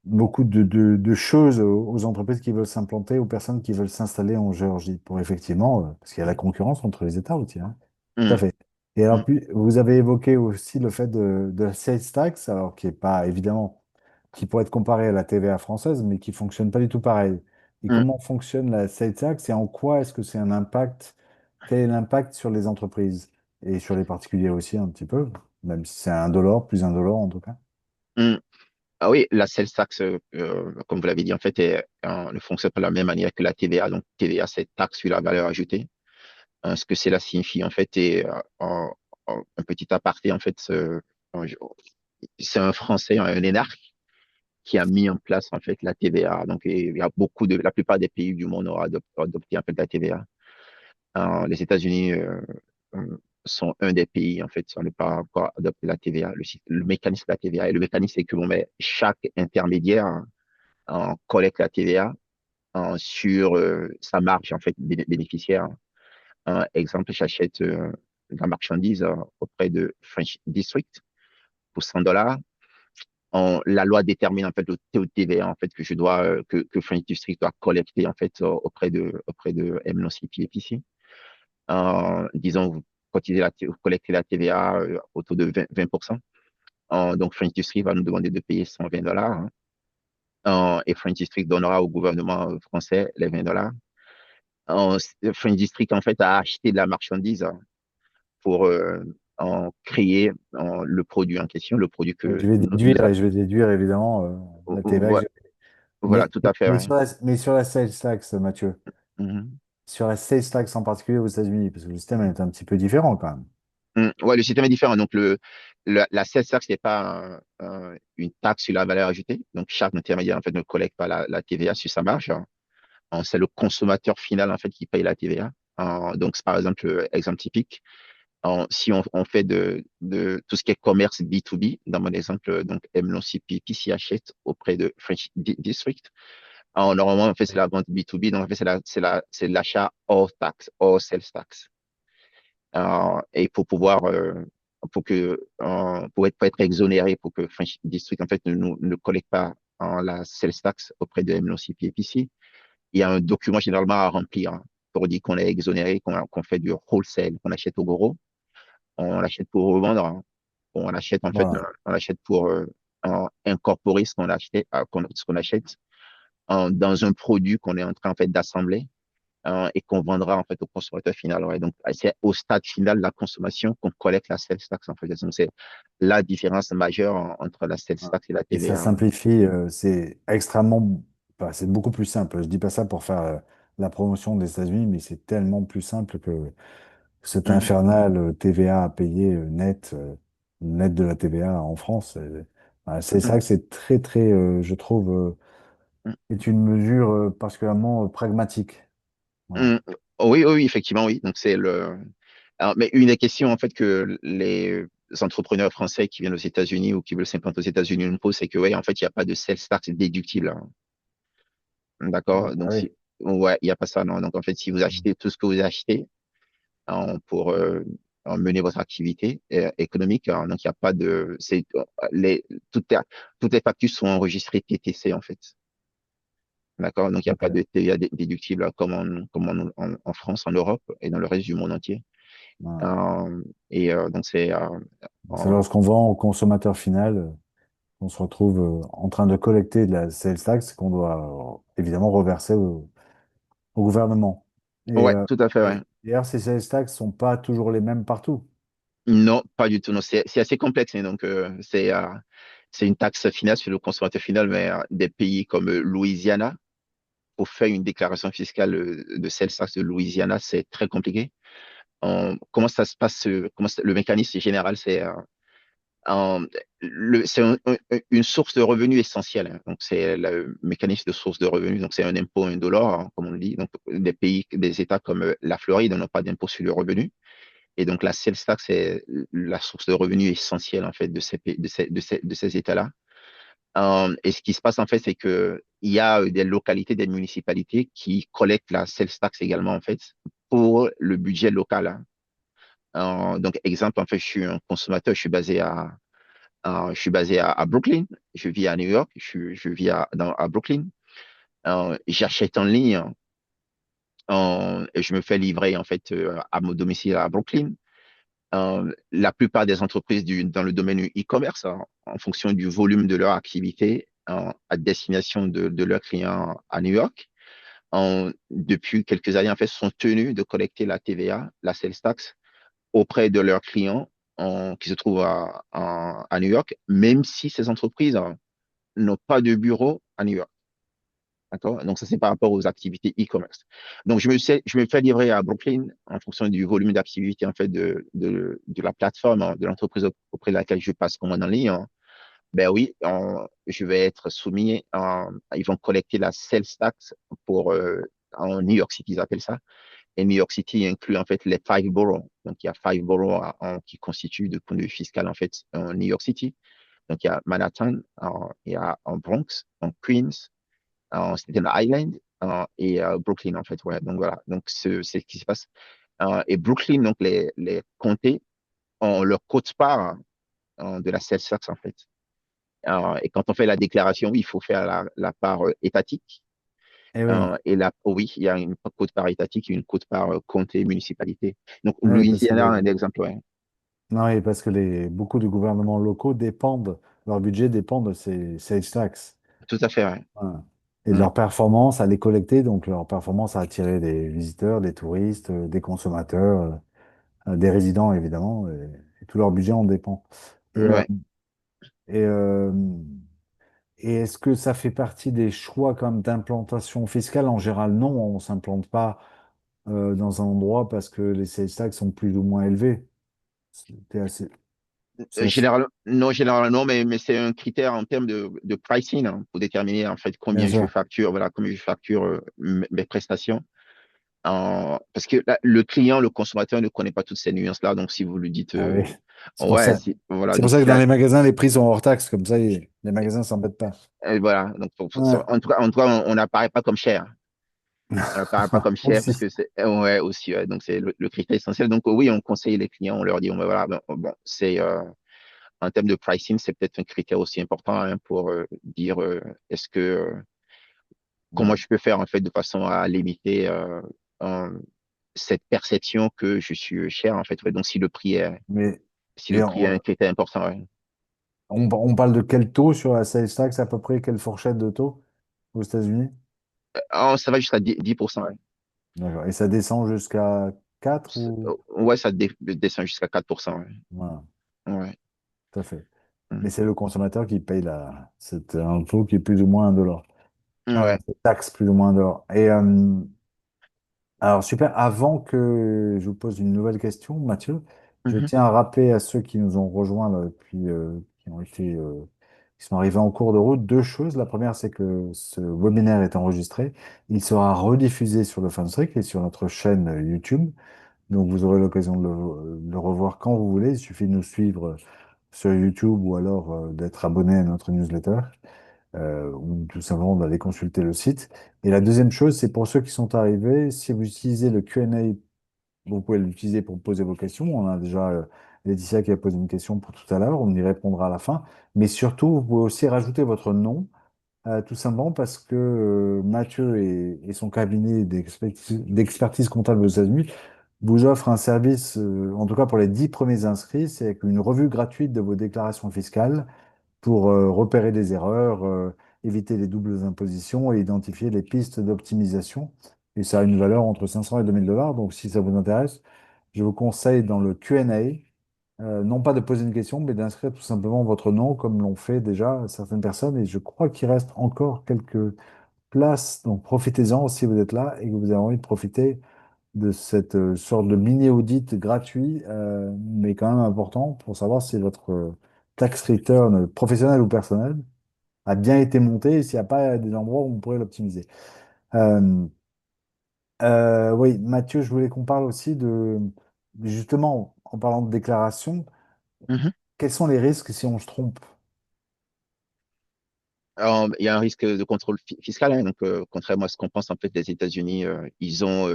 beaucoup de choses aux entreprises qui veulent s'implanter, aux personnes qui veulent s'installer en Géorgie, pour effectivement, parce qu'il y a la concurrence entre les États aussi, hein. Tout à Hum, fait. Et alors, hum, puis, vous avez évoqué aussi le fait de la sales tax, alors qui est pas évidemment, qui pourrait être comparé à la TVA française, mais qui fonctionne pas du tout pareil. Et hum. comment fonctionne la sales tax et en quoi est-ce que c'est un impact, quel est l'impact sur les entreprises et sur les particuliers aussi un petit peu, même si c'est indolore, plus indolore en tout cas. Hum. Ah oui, la sales tax, comme vous l'avez dit, en fait, ne fonctionne pas de la même manière que la TVA. Donc, TVA, c'est taxe sur la valeur ajoutée. Ce que cela signifie, en fait, et un petit aparté, en fait, c'est un Français, un énarque, qui a mis en place, en fait, la TVA. Donc, et il y a la plupart des pays du monde ont adopté, en fait, la TVA. Les États-Unis sont un des pays, en fait, on n'a pas encore adopté la TVA, le mécanisme de la TVA. Et le mécanisme, c'est que bon, mais chaque intermédiaire collecte la TVA sur sa marge, en fait, bénéficiaire. Exemple, j'achète la marchandise auprès de French District pour $100. La loi détermine en fait le taux de TVA en fait que que French District doit collecter en fait auprès de MNOCP disons, vous collectez la TVA au taux de 20%. Donc, French District va nous demander de payer $120, hein. Et French District donnera au gouvernement français les $20. French District, en fait, a acheté de la marchandise pour créer le produit en question, le produit Donc, que nous je vais déduire évidemment la TVA que voilà, j'ai. voilà, tout à fait. Ouais. Mais sur la sales tax, Mathieu, Mhm. sur la sales tax en particulier aux États-Unis, parce que le système est un petit peu différent quand même. Ouais, le système est différent. Donc, la sales tax n'est pas une taxe sur la valeur ajoutée. Donc, chaque intermédiaire, en fait, ne collecte pas la TVA sur sa marge. C'est le consommateur final, en fait, qui paye la TVA. Donc, c'est par exemple, exemple typique, si on fait de tout ce qui est commerce B2B, dans mon exemple, donc, MNOCP qui achète auprès de French District. Normalement, en fait, c'est la vente B2B. Donc, en fait, c'est l'achat hors taxe, hors sales tax. Et pour être exonéré, pour que French District en fait ne collecte pas la sales tax auprès de MNOCP ici, il y a un document généralement à remplir pour dire qu'on est exonéré, qu'on fait du wholesale, qu'on achète au gros, on l'achète pour revendre, hein. On achète en fait, Voilà. on achète pour incorporer ce qu'on achète, ce qu'on achète dans un produit qu'on est en train en fait d'assembler et qu'on vendra en fait au consommateur final. Ouais. Donc, c'est au stade final de la consommation qu'on collecte la sales tax en fait. Donc, c'est la différence majeure entre la sales tax et la Et ça TVA. simplifie, c'est extrêmement, enfin, c'est beaucoup plus simple. Je dis pas ça pour faire la promotion des États-Unis, mais c'est tellement plus simple que cet Mhm, infernal TVA à payer net de la TVA en France. C'est mhm, ça que c'est très, très, je trouve, est une mesure particulièrement pragmatique. Voilà. mhm. Oui, oui, oui, effectivement, oui. Donc, mais une des questions, en fait, que les entrepreneurs français qui viennent aux États-Unis ou qui veulent s'implanter aux États-Unis nous posent, c'est que, ouais, en fait, il n'y a pas de sales tax déductible, hein. Ah, D'accord? bah Donc, oui. ouais, il n'y a pas ça, non. Donc, en fait, si vous achetez tout ce que vous achetez, pour mener votre activité économique, hein. Donc, il n'y a pas de. Toutes, les, toutes les factures sont enregistrées TTC, en fait. D'accord? Donc, il n'y a pas de Ok. TVA déductible en France, en Europe et dans le reste du monde entier. Voilà. Donc, c'est. C'est En- lorsqu'on vend au consommateur final, qu'on se retrouve en train de collecter de la sales tax qu'on doit évidemment reverser au gouvernement. ouais, tout à fait, ouais. Et d'ailleurs, ces sales tax sont pas toujours les mêmes partout. Non, pas du tout. Non, c'est assez complexe, hein. Donc, c'est une taxe finale sur le consommateur final, mais des pays comme Louisiana, pour faire une déclaration fiscale de sales tax de Louisiana, c'est très compliqué. Comment ça se passe, le mécanisme général, en- c'est une source de revenus essentielle, hein. Donc, c'est le mécanisme de source de revenus. Donc, c'est un impôt indolore, hein, comme on le dit. Donc, des États comme la Floride n'ont pas d'impôt sur le revenu. Et donc, la sales tax est la source de revenus essentielle, en fait, de ces États-là. Et ce qui se passe, en fait, c'est que il y a des localités, des municipalités qui collectent la sales tax également, en fait, pour le budget local, hein. Donc, exemple, en fait, je suis un consommateur, je suis basé à Brooklyn, je vis à New York, je vis à Brooklyn. J'achète en ligne et je me fais livrer, en fait, à mon domicile à Brooklyn. La plupart des entreprises dans le domaine du e-commerce, hein, en fonction du volume de leur activité, à destination de leurs clients à New York, depuis quelques années, en fait, sont tenus de collecter la TVA, la sales tax, auprès de leurs clients qui se trouvent à New York, même si ces entreprises n'ont pas de bureau à New York. D'accord? Donc, ça, c'est par rapport aux activités e-commerce. Donc, je me fais livrer à Brooklyn en fonction du volume d'activité, en fait, de la plateforme, hein, de l'entreprise auprès de laquelle je passe commande en ligne, hein. Ben oui, je vais être soumis, ils vont collecter la sales tax pour, en New York City, ils appellent ça. Et New York City inclut, en fait, les five boroughs. Donc, il y a five boroughs qui constituent, de point de vue fiscal, en fait, en New York City. Donc, il y a Manhattan, il y a en Bronx, en Queens, en Staten Island et Brooklyn, en fait. Ouais. Donc, voilà. Donc, c'est ce qui se passe. Et Brooklyn, donc, les comtés ont leur quote-part de la sales tax, en fait. Et quand on fait la déclaration, oui, il faut faire la part étatique. Et oui, Et là, oui, il y a une quote-part étatique et une quote-part comté, municipalité. Donc, ouais, parce que Louisiana, un exemple, ouais. non, et parce que beaucoup de gouvernements locaux dépendent, leur budget dépend de ces sales tax. Tout à fait, ouais. Voilà. Et de Mm. leur performance à les collecter, donc leur performance à attirer des visiteurs, des touristes, des consommateurs, des résidents évidemment, et tout leur budget en dépend. Et, Ouais. et, euh, et est-ce que ça fait partie des choix comme d'implantation fiscale? En général, non, on ne s'implante pas dans un endroit parce que les sales tax sont plus ou moins élevés. C'est assez, c'est assez- Non, généralement, non, mais c'est un critère en termes de pricing, hein, pour déterminer en fait Bien combien je sûr. facture, voilà, combien je facture mes prestations. Parce que là, le client, le consommateur ne connaît pas toutes ces nuances-là. Donc, si vous lui dites, Ah oui. C'est pour ouais, ça. si, voilà, C'est pour donc ça que si dans là, les magasins, les prix sont hors taxe, comme ça, les magasins s'embêtent pas. voilà, donc Ouais. en tout cas, on n'apparaît pas comme cher. On n'apparaît pas comme cher parce Aussi. que c'est, ouais, aussi, ouais, donc c'est le critère essentiel. Donc, oui, on conseille les clients, on leur dit, ben, voilà, bon, c'est, en termes de pricing, c'est peut-être un critère aussi important, hein, pour dire est-ce que comment Ouais. je peux faire en fait de façon à limiter euh, cette perception que je suis cher en fait. Ouais. Donc Mais si le et prix est un critère important, ouais. on parle de quel taux sur la sales tax, à peu près, quelle fourchette de taux aux États-Unis? Ça va jusqu'à 10%. Ouais, D'accord. Et ça descend jusqu'à 4 ou... Ouais, ça descend jusqu'à 4%. Ouais. Voilà, Ouais. tout à fait. Mm. Mais c'est le consommateur qui paye c'est un taux qui est plus ou moins $1. Ouais. Cette taxe plus ou moins $1. Alors, super. Avant que je vous pose une nouvelle question, Mathieu, je Mhm. tiens à rappeler à ceux qui nous ont rejoints là, depuis, qui sont arrivés en cours de route, deux choses. La première, c'est que ce webinaire est enregistré. Il sera rediffusé sur le Funstrick et sur notre chaîne YouTube. Donc, vous aurez l'occasion de le revoir quand vous voulez. Il suffit de nous suivre sur YouTube ou alors d'être abonné à notre newsletter ou tout simplement d'aller consulter le site. Et la deuxième chose, c'est pour ceux qui sont arrivés, si vous utilisez le Q&A, vous pouvez l'utiliser pour poser vos questions. On a déjà Laetitia qui a posé une question pour tout à l'heure, on y répondra à la fin. Mais surtout, vous pouvez aussi rajouter votre nom, tout simplement parce que Mathieu et son cabinet d'expertise comptable aux États-Unis vous offrent un service, en tout cas pour les 10 premiers inscrits, c'est une revue gratuite de vos déclarations fiscales pour repérer des erreurs, éviter les doubles impositions et identifier les pistes d'optimisation. Et ça a une valeur entre 500 et 2000 $. Donc, si ça vous intéresse, je vous conseille dans le Q&A, non pas de poser une question, mais d'inscrire tout simplement votre nom, comme l'ont fait déjà certaines personnes. Et je crois qu'il reste encore quelques places. Donc, profitez-en si vous êtes là et que vous avez envie de profiter de cette sorte de mini-audit gratuit, mais quand même important pour savoir si votre tax return professionnel ou personnel a bien été monté et s'il n'y a pas des endroits où on pourrait l'optimiser. Euh, oui, Mathieu, je voulais qu'on parle aussi Justement, en parlant de déclaration, Mhm. quels sont les risques si on se trompe? Il y a un risque de contrôle fiscal, hein, donc contrairement à ce qu'on pense, en fait, les États-Unis, ils ont,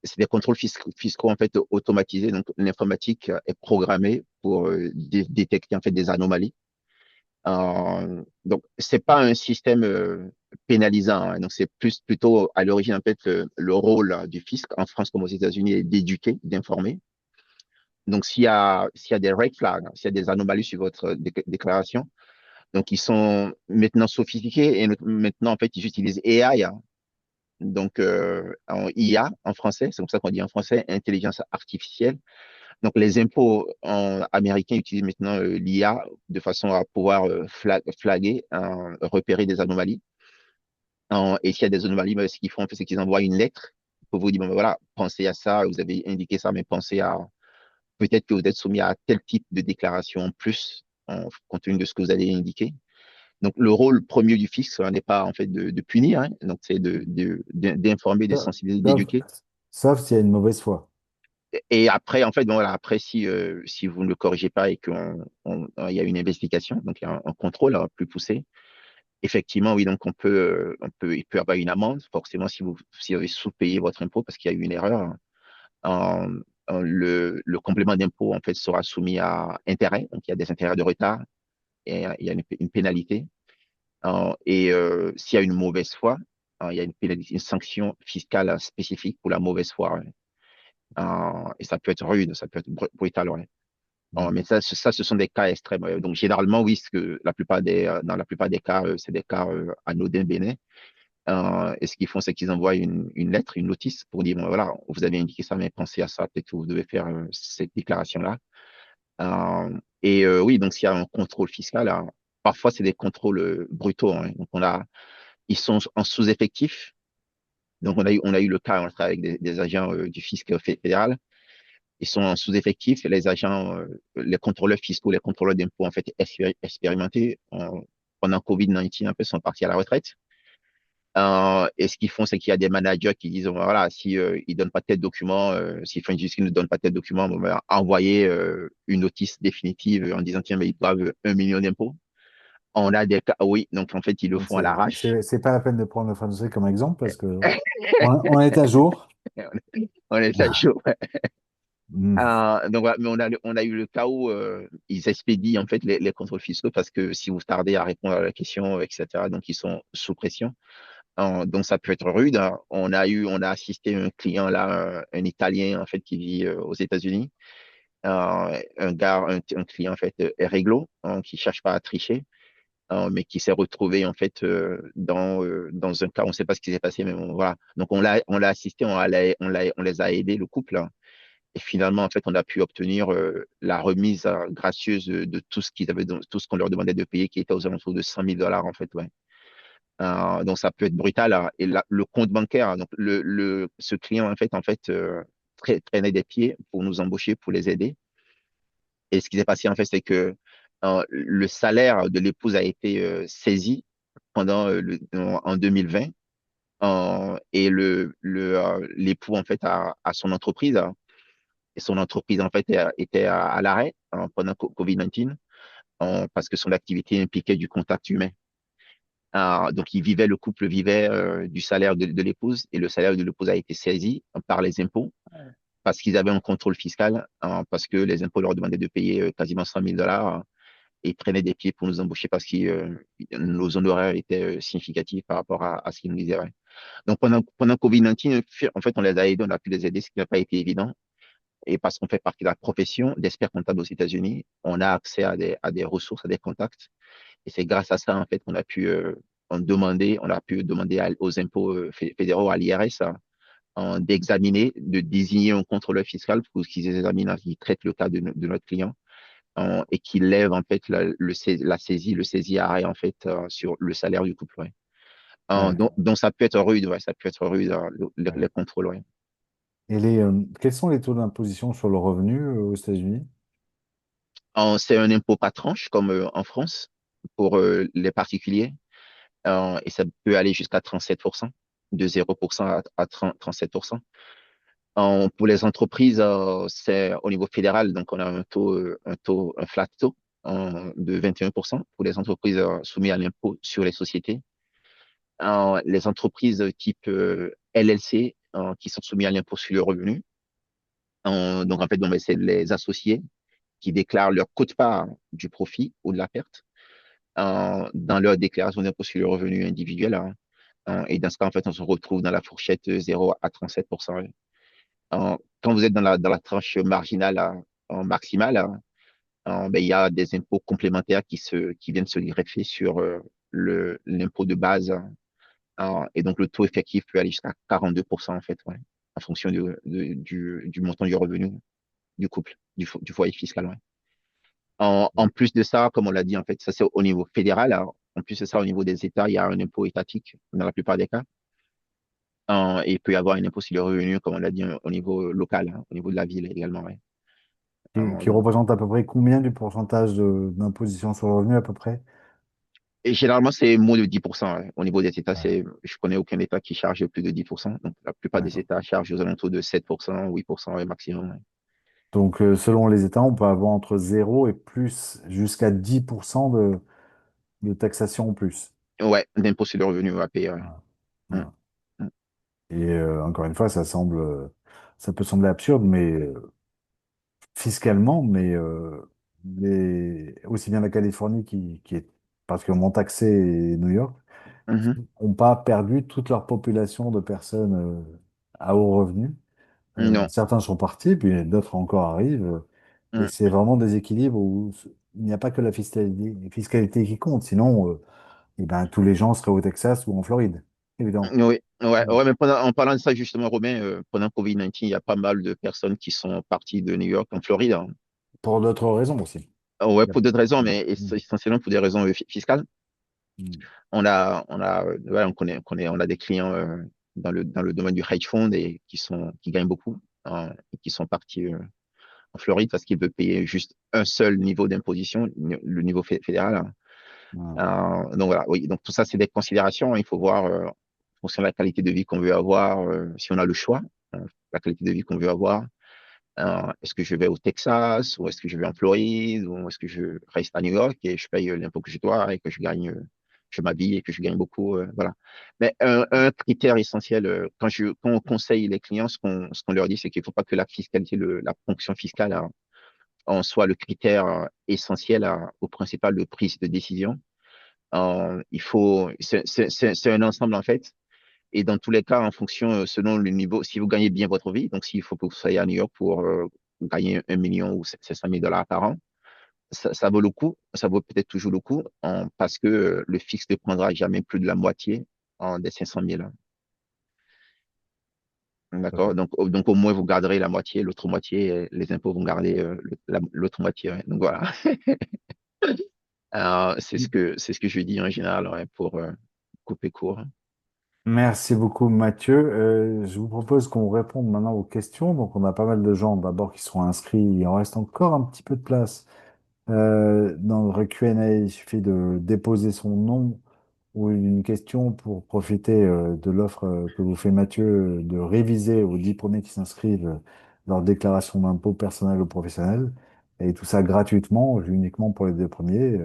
c'est des contrôles fiscaux en fait automatisés. Donc l'informatique est programmée pour détecter en fait des anomalies. Donc c'est pas un système pénalisant, hein. Donc c'est plus plutôt à l'origine en fait le rôle du fisc en France comme aux États-Unis est d'éduquer, d'informer. Donc s'il y a des red flags, s'il y a des anomalies sur votre déclaration, donc ils sont maintenant sophistiqués et maintenant en fait ils utilisent AI, hein. Donc en IA en français, c'est comme ça qu'on dit en français, intelligence artificielle. Donc les impôts américains utilisent maintenant l'IA de façon à pouvoir flaguer, repérer des anomalies. Et s'il y a des anomalies, ben, ce qu'ils font, en fait, c'est qu'ils envoient une lettre pour vous dire, bon, ben, voilà, pensez à ça, vous avez indiqué ça, mais pensez à peut-être que vous êtes soumis à tel type de déclaration en plus, compte tenu de ce que vous avez indiqué. Donc, le rôle premier du fisc n'est pas en fait de punir, hein. Donc c'est d'informer, de Sauf, sensibiliser, sauf- d'éduquer. sauf s'il y a une mauvaise foi. Et après, en fait, bon, voilà, après, si vous ne le corrigez pas et qu'il y a une investigation, donc il y a un contrôle plus poussé, effectivement, oui, donc il peut y avoir une amende, forcément, si vous avez sous-payé votre impôt parce qu'il y a eu une erreur. En- le complément d'impôt, en fait, sera soumis à intérêt, donc il y a des intérêts de retard et il y a une pénalité. Et s'il y a une mauvaise foi, il y a une pénalité, une sanction fiscale spécifique pour la mauvaise foi, hein. Et ça peut être rude, ça peut être brutal, ouais. Mm. Mais ça, ce sont des cas extrêmes, ouais. Donc, généralement, oui, dans la plupart des cas, c'est des cas anodins, bénins. Et ce qu'ils font, c'est qu'ils envoient une lettre, une notice pour dire, bon, voilà, vous avez indiqué ça, mais pensez à ça, peut-être que vous devez faire cette déclaration-là. Et oui, donc s'il y a un contrôle fiscal, hein, parfois, c'est des contrôles brutaux, hein. Donc, ils sont en sous-effectif. Donc, on a eu le cas, on travaille avec des agents du fisc fédéral. Ils sont en sous-effectif. Les agents, les contrôleurs fiscaux, les contrôleurs d'impôts, en fait, expérimentés, pendant Covid-19, un peu, sont partis à la retraite. Et ce qu'ils font, c'est qu'il y a des managers qui disent, voilà, si ils donnent pas tel document, si French Disc ne donne pas tel document, bon, ben, envoyer une notice définitive en disant, tiens, mais ils doivent 1 million d'impôts. On a des cas, oui, donc en fait, ils le Donc, font à l'arrache. c'est pas la peine de prendre le français comme exemple parce que on est à jour. On est à chaud. Mm. Donc, voilà, mais on a eu le cas où ils expédient en fait les contrôles fiscaux parce que si vous tardez à répondre à la question, etc., donc ils sont sous pression. Donc ça peut être rude, hein. On a assisté un client là, un Italien en fait qui vit aux États-Unis, un client en fait réglo, hein, qui cherche pas à tricher, mais qui s'est retrouvé en fait dans un cas, on ne sait pas ce qui s'est passé, mais voilà. Donc on l'a assisté, on les a aidés, le couple, hein. Et finalement, en fait, on a pu obtenir la remise gracieuse de tout ce tout ce qu'on leur demandait de payer, qui était aux alentours de 100 000 dollars, en fait, ouais. Donc, ça peut être brutal, hein. Et le compte bancaire, hein, donc ce client, en fait, traînait des pieds pour nous embaucher, pour les aider. Et ce qui s'est passé, en fait, c'est que le salaire de l'épouse a été saisi en 2020. Et l'époux, en fait, a son entreprise, hein. Et son entreprise, en fait, était à l'arrêt pendant Covid-19, parce que son activité impliquait du contact humain. Donc, le couple vivait du salaire de l'épouse, et le salaire de l'épouse a été saisi par les impôts parce qu'ils avaient un contrôle fiscal, parce que les impôts leur demandaient de payer quasiment 100 000 dollars, et ils prenaient des pieds pour nous embaucher parce que nos honoraires étaient significatifs par rapport à ce qu'ils nous disaient, ouais. Donc, pendant Covid-19, en fait, on les a aidés, on a pu les aider, ce qui n'a pas été évident. Et parce qu'on fait partie de la profession d'expert comptable aux États-Unis, on a accès à des ressources, à des contacts. Et c'est grâce à ça, en fait, on a pu demander aux impôts fédéraux, à l'IRS, d'examiner, de désigner un contrôleur fiscal pour qu'ils examinent, qu'ils traitent le cas de notre client, et qu'ils lèvent, en fait, la saisie, le saisie arrêt, en fait, sur le salaire du couple, ouais. Ouais. Donc, ça peut être rude, ouais, ça peut être rude, les Ouais. contrôles, ouais. Et quels sont les taux d'imposition sur le revenu aux États-Unis? C'est un impôt par tranche, comme en France, pour les particuliers. Et ça peut aller jusqu'à 37%, de 0% à 37%. Pour les entreprises, c'est au niveau fédéral, donc on a un flat taux de 21% pour les entreprises soumises à l'impôt sur les sociétés. Les entreprises type LLC qui sont soumises à l'impôt sur le revenu. Donc en fait, bon, ben, c'est les associés qui déclarent leur quote-part du profit ou de la perte dans leur déclaration d'impôt sur le revenu individuel, hein. Et dans ce cas, en fait, on se retrouve dans la fourchette 0 à 37%. Quand vous êtes dans la tranche marginale maximale, ben, il y a des impôts complémentaires qui viennent se greffer sur l'impôt de base. Et donc, le taux effectif peut aller jusqu'à 42%, en fait, ouais, en fonction du montant du revenu du couple, du foyer fiscal. Ouais. En plus de ça, comme on l'a dit, en fait, ça c'est au niveau fédéral. Alors, en plus de ça, au niveau des États, il y a un impôt étatique dans la plupart des cas. Et il peut y avoir un impôt sur le revenu, comme on l'a dit, au niveau local, hein, au niveau de la ville également. Ouais. Qui Donc, représente à peu près combien du pourcentage d'imposition sur le revenu à peu près? et généralement, c'est moins de 10%. Ouais. Au niveau des États, Ouais. je connais aucun État qui charge plus de 10%. Donc, la plupart des D'accord. États chargent aux alentours de 7%, 8% ouais, maximum. Ouais. Donc, selon les États, on peut avoir entre 0 et plus jusqu'à 10% de taxation en plus. Ouais, d'impôt sur le revenu à payer. Ouais. Voilà. Mm, Voilà. mm, Et encore une fois, ça peut sembler absurde, mais fiscalement, aussi bien la Californie qui est particulièrement taxée et New York mhm. n'ont pas perdu toute leur population de personnes à haut revenu. Non. Certains sont partis, puis d'autres encore arrivent. Et Mm. c'est vraiment des équilibres où il n'y a pas que la fiscalité qui compte. Sinon, eh ben, tous les gens seraient au Texas ou en Floride, évidemment. Oui, ouais, Mm. ouais, mais en parlant de ça, justement, Romain, pendant Covid-19, il y a pas mal de personnes qui sont parties de New York en Floride, hein. Pour d'autres raisons aussi. Ouais, Yep. pour d'autres raisons, mais Mm. essentiellement pour des raisons fiscales. Mm. Ouais, on a des clients dans le domaine du hedge fund et qui gagnent beaucoup et qui sont partis en Floride parce qu'ils veulent payer juste un seul niveau d'imposition, le niveau fédéral, hein. Mm. Donc voilà, oui, donc tout ça, c'est des considérations. Il faut voir en fonction de la qualité de vie qu'on veut avoir, si on a le choix, la qualité de vie qu'on veut avoir. Est-ce que je vais au Texas ou est-ce que je vais en Floride ou est-ce que je reste à New York et je paye l'impôt que je dois et que je gagne, je m'habille et que je gagne beaucoup, voilà. Mais un critère essentiel, quand on conseille les clients, ce qu'on leur dit, c'est qu'il ne faut pas que la fiscalité, la ponction fiscale en soit le critère essentiel au principal de prise de décision. C'est un ensemble en fait. Et dans tous les cas, en fonction, selon le niveau, si vous gagnez bien votre vie, donc s'il faut que vous soyez à New York pour gagner 1 million ou 500 000 $ par an, ça vaut le coup, ça vaut peut-être toujours le coup, parce que le fixe ne prendra jamais plus de la moitié des 500 000. D'accord? Donc au moins, vous garderez la moitié, l'autre moitié, les impôts vont garder l'autre moitié. Ouais. Donc voilà. C'est ce que je dis en général ouais, pour couper court. Merci beaucoup, Mathieu. Je vous propose qu'on réponde maintenant aux questions. Donc, on a pas mal de gens d'abord qui sont inscrits. Il en reste encore un petit peu de place. Dans le Q&A, il suffit de déposer son nom ou une question pour profiter de l'offre que vous fait Mathieu de réviser aux 10 premiers qui s'inscrivent leur déclaration d'impôt personnel ou professionnel. Et tout ça gratuitement, uniquement pour les 2 premiers.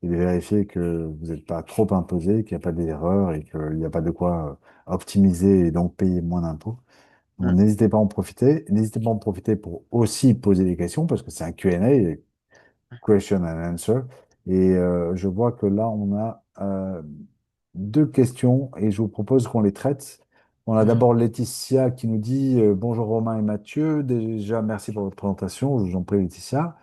Et de vérifier que vous n'êtes pas trop imposé, qu'il n'y a pas d'erreur et qu'il n'y a pas de quoi optimiser et donc payer moins d'impôts. Donc, Mm, n'hésitez pas à en profiter. N'hésitez pas à en profiter pour aussi poser des questions parce que c'est un Q&A, question and answer. Et je vois que là, on a 2 questions et je vous propose qu'on les traite. On a mhm, d'abord Laetitia qui nous dit bonjour Romain et Mathieu. Déjà, merci pour votre présentation. Je vous en prie, Laetitia.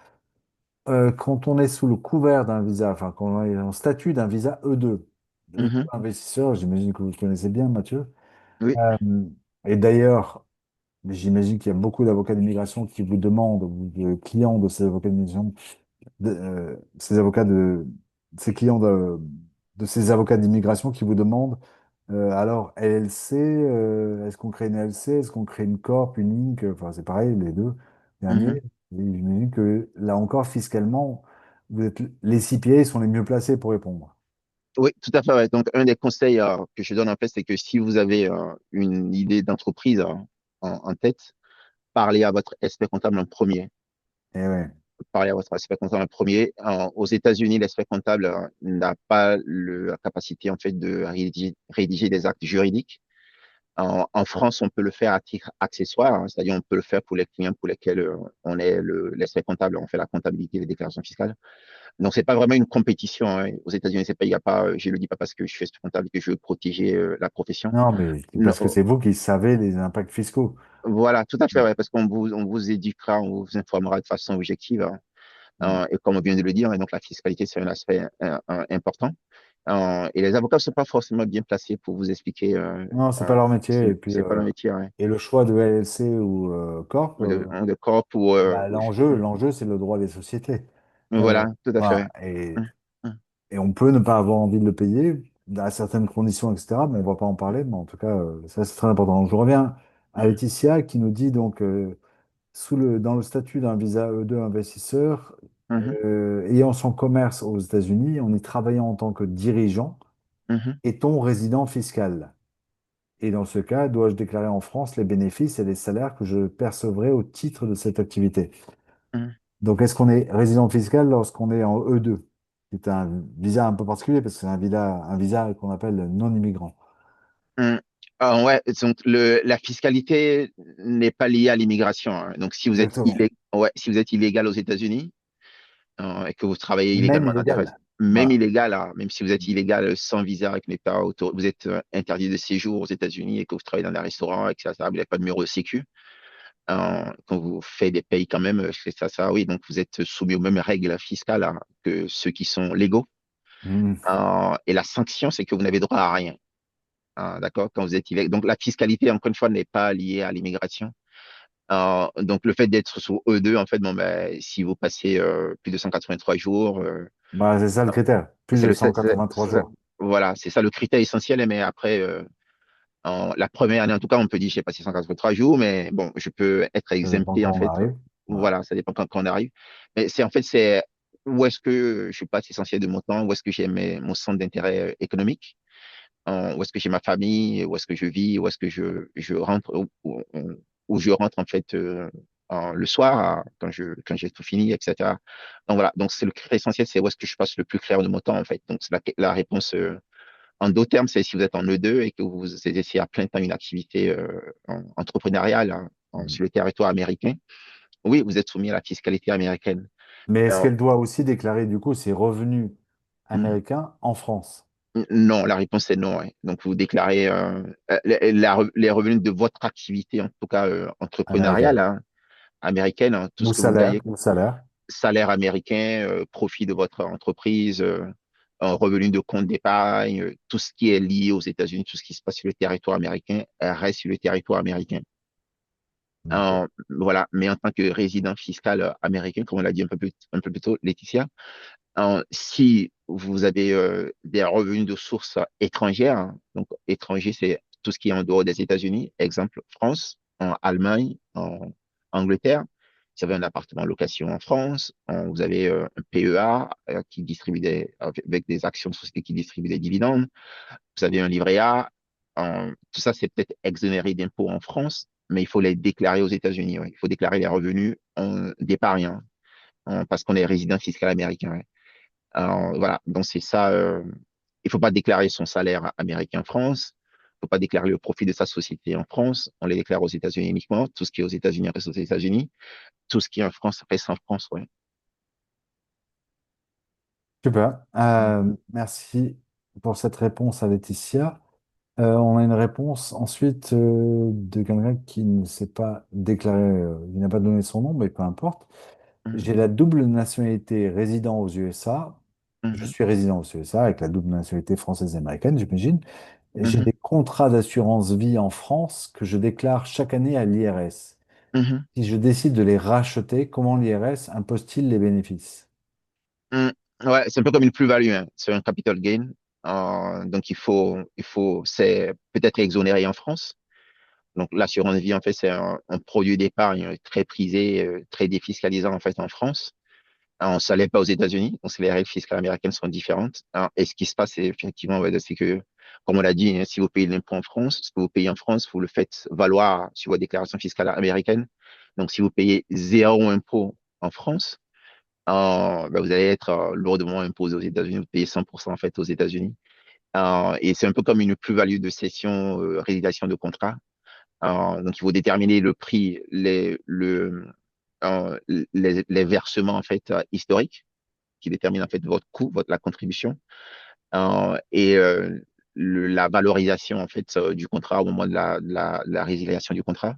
Quand on est sous le couvert d'un visa, enfin, quand on est en statut d'un visa E2, mhm. investisseur, j'imagine que vous connaissez bien, Mathieu. Oui. Euh, et d'ailleurs, j'imagine qu'il y a beaucoup d'avocats d'immigration qui vous demandent, ou de clients de ces avocats d'immigration, ces avocats ces clients de ces avocats d'immigration qui vous demandent alors LLC, est-ce qu'on crée une LLC, est-ce qu'on crée une corp, une Inc, enfin c'est pareil les deux derniers. Mhm. Et j'imagine que là encore fiscalement, les CPA sont les mieux placés pour répondre. Oui, tout à fait. Ouais. Donc, un des conseils que je donne en fait, c'est que si vous avez une idée d'entreprise en tête, parler à votre expert comptable en premier. Et ouais. Parler à votre expert comptable en premier. Aux États-Unis, l'expert comptable n'a pas la capacité en fait de rédiger des actes juridiques. En France, on peut le faire à titre accessoire, hein, c'est-à-dire on peut le faire pour les clients pour lesquels on est l'expert comptable, on fait la comptabilité, les déclarations fiscales. Donc, c'est pas vraiment une compétition, hein. Aux États-Unis, c'est pas, il y a pas, je le dis pas parce que je suis expert comptable et que je veux protéger la profession. Non, mais Non, parce que c'est vous qui savez les impacts fiscaux. voilà, tout à fait, ouais, parce qu'on vous éduquera, on vous informera de façon objective, hein. Mm. Et comme on vient de le dire, et donc la fiscalité, c'est un aspect important. Et les avocats ne sont pas forcément bien placés pour vous expliquer, Non, c'est pas leur métier. Et puis, c'est pas leur métier, hein. et le choix de LLC ou Corp, De corps pour, bah, l'enjeu, c'est le droit des sociétés. Euh, voilà, tout à fait, voilà. ouais. Hum, hum, Et on peut ne pas avoir envie de le payer à certaines conditions, etc. Mais on va pas en parler. Mais en tout cas, ça, c'est très important. Donc, je reviens à hum, Laetitia qui nous dit donc, dans le statut d'un visa E2 investisseur, hum, ayant son commerce aux États-Unis, en y travaillant en tant que dirigeant, hum, est-on résident fiscal? Et dans ce cas, dois-je déclarer en France les bénéfices et les salaires que je percevrai au titre de cette activité? hum, Donc, est-ce qu'on est résident fiscal lorsqu'on est en E2? C'est un visa un peu particulier parce que c'est un visa qu'on appelle non-immigrant. hum. Ouais, donc la fiscalité n'est pas liée à l'immigration, hein. Donc, Exactement. ouais, si vous êtes illégal aux États-Unis, et que vous travaillez Même illégalement dans des illégal. même Voilà. illégal, hein, même si vous êtes illégal sans visa et que vous êtes interdit de séjour aux États-Unis et que vous travaillez dans un restaurant et que ça, vous n'avez pas de numéro de sécu, quand vous faites des pays quand même, c'est ça, oui, donc vous êtes soumis aux mêmes règles fiscales, hein, que ceux qui sont légaux. Mhm. Et la sanction, c'est que vous n'avez droit à rien. D'accord, quand vous êtes illégal. Donc la fiscalité, encore une fois, n'est pas liée à l'immigration. Donc le fait d'être sous E2, en fait, bon, ben, si vous passez plus de 183 jours, Bah, c'est ça le critère. Plus de 183 jours. voilà, c'est ça le critère essentiel. Mais après, la première année, en tout cas, on peut dire j'ai passé 183 jours, mais bon, je peux être Ça dépend exempté, en quand on fait. arrive. Voilà. Voilà, ça dépend quand on arrive. Mais c'est en fait, c'est où est-ce que je passe essentiel de mon temps, où est-ce que j'ai mon centre d'intérêt économique, où est-ce que j'ai ma famille, où est-ce que je vis, où est-ce que je rentre, où je rentre en fait le soir quand j'ai tout fini, etc. Donc voilà, donc c'est le critère essentiel, c'est où est-ce que je passe le plus clair de mon temps en fait. Donc c'est la réponse en d'autres termes, c'est si vous êtes en E2 et que vous exercez à plein temps une activité entrepreneuriale, hein, Mhm. sur le territoire américain. Oui, vous êtes soumis à la fiscalité américaine. Mais est-ce Alors, qu'elle doit aussi déclarer du coup ses revenus hmm, américains en France? non, la réponse est non, ouais. Donc, vous déclarez les revenus de votre activité, en tout cas entrepreneuriale, Américaine. hein, américaine, hein, tout Ou ce que vous salaire, gagnez, ou salaire. salaire américain, profit de votre entreprise, revenu de compte d'épargne, tout ce qui est lié aux États-Unis, tout ce qui se passe sur le territoire américain, reste sur le territoire américain. Ok. Voilà, mais en tant que résident fiscal américain, comme on l'a dit un peu plus tôt, Laetitia, si vous avez des revenus de sources étrangères, hein, donc étranger, c'est tout ce qui est en dehors des États-Unis, exemple France, en Allemagne, en Angleterre. Si vous avez un appartement en location en France, vous avez un PEA qui distribue avec des actions de société qui distribuent des dividendes, vous avez un livret A, tout ça c'est peut-être exonéré d'impôts en France, mais il faut les déclarer aux États-Unis, ouais. Il faut déclarer les revenus d'épargne, hein, parce qu'on est résident fiscal américain, ouais. Alors, voilà, donc c'est ça. Il ne faut pas déclarer son salaire américain en France. Il ne faut pas déclarer le profit de sa société en France. On les déclare aux États-Unis uniquement. Tout ce qui est aux États-Unis reste aux États-Unis. Tout ce qui est en France reste en France, ouais. Super. Merci pour cette réponse à Laetitia. On a une réponse ensuite de quelqu'un qui ne s'est pas déclaré, il n'a pas donné son nom, mais peu importe. Mhm, J'ai la double nationalité résident aux USA. Je mhm, suis résident aux USA avec la double nationalité française et américaine, j'imagine. J'ai mhm, des contrats d'assurance vie en France que je déclare chaque année à l'IRS. mhm, Si je décide de les racheter, comment l'IRS impose-t-il les bénéfices? mhm. Ouais, c'est un peu comme une plus-value, hein. C'est un capital gain. Donc, c'est peut-être exonéré en France. Donc, l'assurance vie, en fait, c'est un produit d'épargne très prisé, très défiscalisant, en fait, en France. Alors, ça l'est pas aux États-Unis, donc les règles fiscales américaines sont différentes. Alors, et ce qui se passe, c'est effectivement, ouais, c'est que, comme on l'a dit, hein, si vous payez l'impôt en France, ce que vous payez en France, vous le faites valoir sur votre déclaration fiscale américaine. Donc, si vous payez zéro impôt en France, ben, vous allez être lourdement imposé aux États-Unis. Vous payez 100% en fait aux États-Unis. Et c'est un peu comme une plus-value de cession, résiliation de contrat. Donc, il faut déterminer le prix, les versements en fait historiques qui déterminent en fait votre coût, la contribution, et la valorisation en fait du contrat au moment de la résiliation du contrat.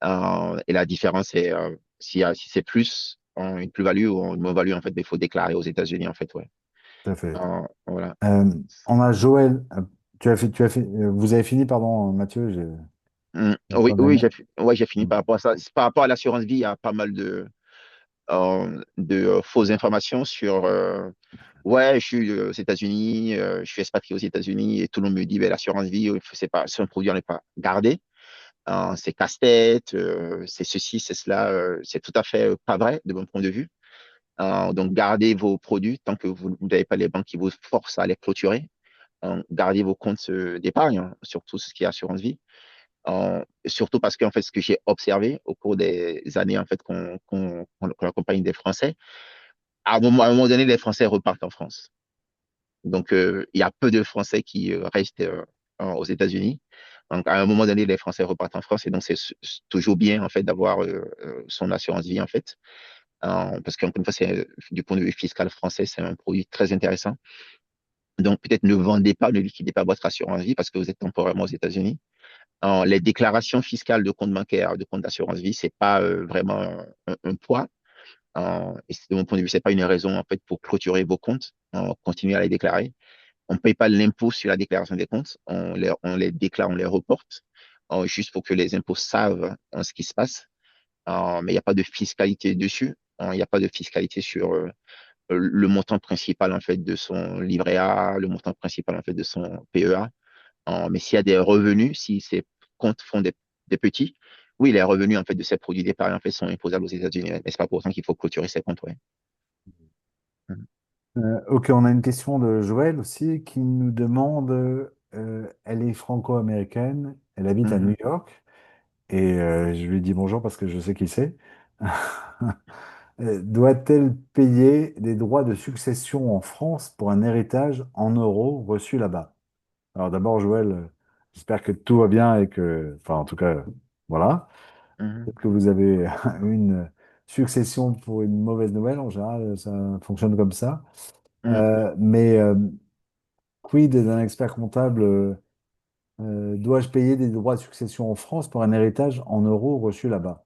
Et la différence, c'est si c'est plus une plus-value ou une moins-value, en fait, il faut déclarer aux États-Unis, en fait, ouais. Tout à fait. Voilà. On a Joël. Vous avez fini, pardon, Mathieu, j'ai Oui, pas oui, bien. ouais, j'ai fini par rapport à ça. Par rapport à l'assurance vie, il y a pas mal de fausses informations sur ouais, je suis aux États-Unis, je suis expatrié aux États-Unis et tout le monde me dit ben, l'assurance vie, c'est un produit, on n'est pas gardé. C'est casse-tête, c'est ceci, c'est cela. C'est tout à fait pas vrai de mon point de vue. Donc, gardez vos produits tant que vous n'avez pas les banques qui vous forcent à les clôturer. Gardez vos comptes d'épargne, hein, surtout ce qui est assurance vie. Surtout parce qu'en fait, ce que j'ai observé au cours des années en fait, qu'on accompagne des Français, à un moment donné, les Français repartent en France. Donc, il y a peu de Français qui restent aux États-Unis. Donc, à un moment donné, les Français repartent en France et donc c'est toujours bien en fait d'avoir son assurance vie en fait. Parce qu'encore une fois, du point de vue fiscal français, c'est un produit très intéressant. Donc, peut-être ne vendez pas, ne liquidez pas votre assurance vie parce que vous êtes temporairement aux États-Unis. Les déclarations fiscales de compte bancaire, de compte d'assurance vie, c'est pas vraiment un poids. Et de mon point de vue, c'est pas une raison en fait pour clôturer vos comptes. Continuez à les déclarer. On ne paye pas l'impôt sur la déclaration des comptes. On les déclare, on les reporte, juste pour que les impôts savent ce qui se passe. Mais il n'y a pas de fiscalité dessus. Il n'y a pas de fiscalité sur le montant principal en fait de son livret A, le montant principal en fait de son PEA. Mais s'il y a des revenus, si ces comptes font des petits, oui, les revenus en fait de ces produits d'épargne en fait sont imposables aux États-Unis. Mais c'est pas pour autant qu'il faut clôturer ces comptes. Ouais. Mhm. Ok, on a une question de Joël aussi qui nous demande, elle est franco-américaine, elle habite à New Mhm. York et je lui dis bonjour parce que je sais qui c'est. Doit-elle payer des droits de succession en France pour un héritage en euros reçu là-bas? Alors d'abord, Joël, j'espère que tout va bien et que, enfin en tout cas, voilà. Mhm. Peut-être que vous avez une succession pour une mauvaise nouvelle, en général, ça fonctionne comme ça. Mhm. Mais quid d'un expert comptable? Dois-je payer des droits de succession en France pour un héritage en euros reçu là-bas?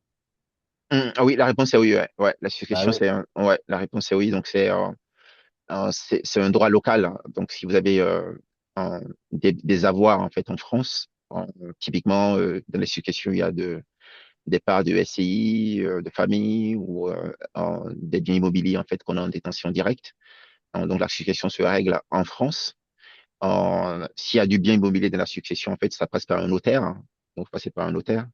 Ah oui, la réponse est oui. Ouais. Ouais, la Bah succession, oui. ouais, la réponse est oui. Donc, c'est un droit local, hein. Donc, si vous avez des avoirs en fait en France, typiquement dans les successions, il y a des parts de SCI, de famille ou des biens immobiliers en fait qu'on a en détention directe. Donc, la succession se règle en France. S'il y a du bien immobilier dans la succession, en fait, ça passe par un notaire, hein. Donc, passer par un notaire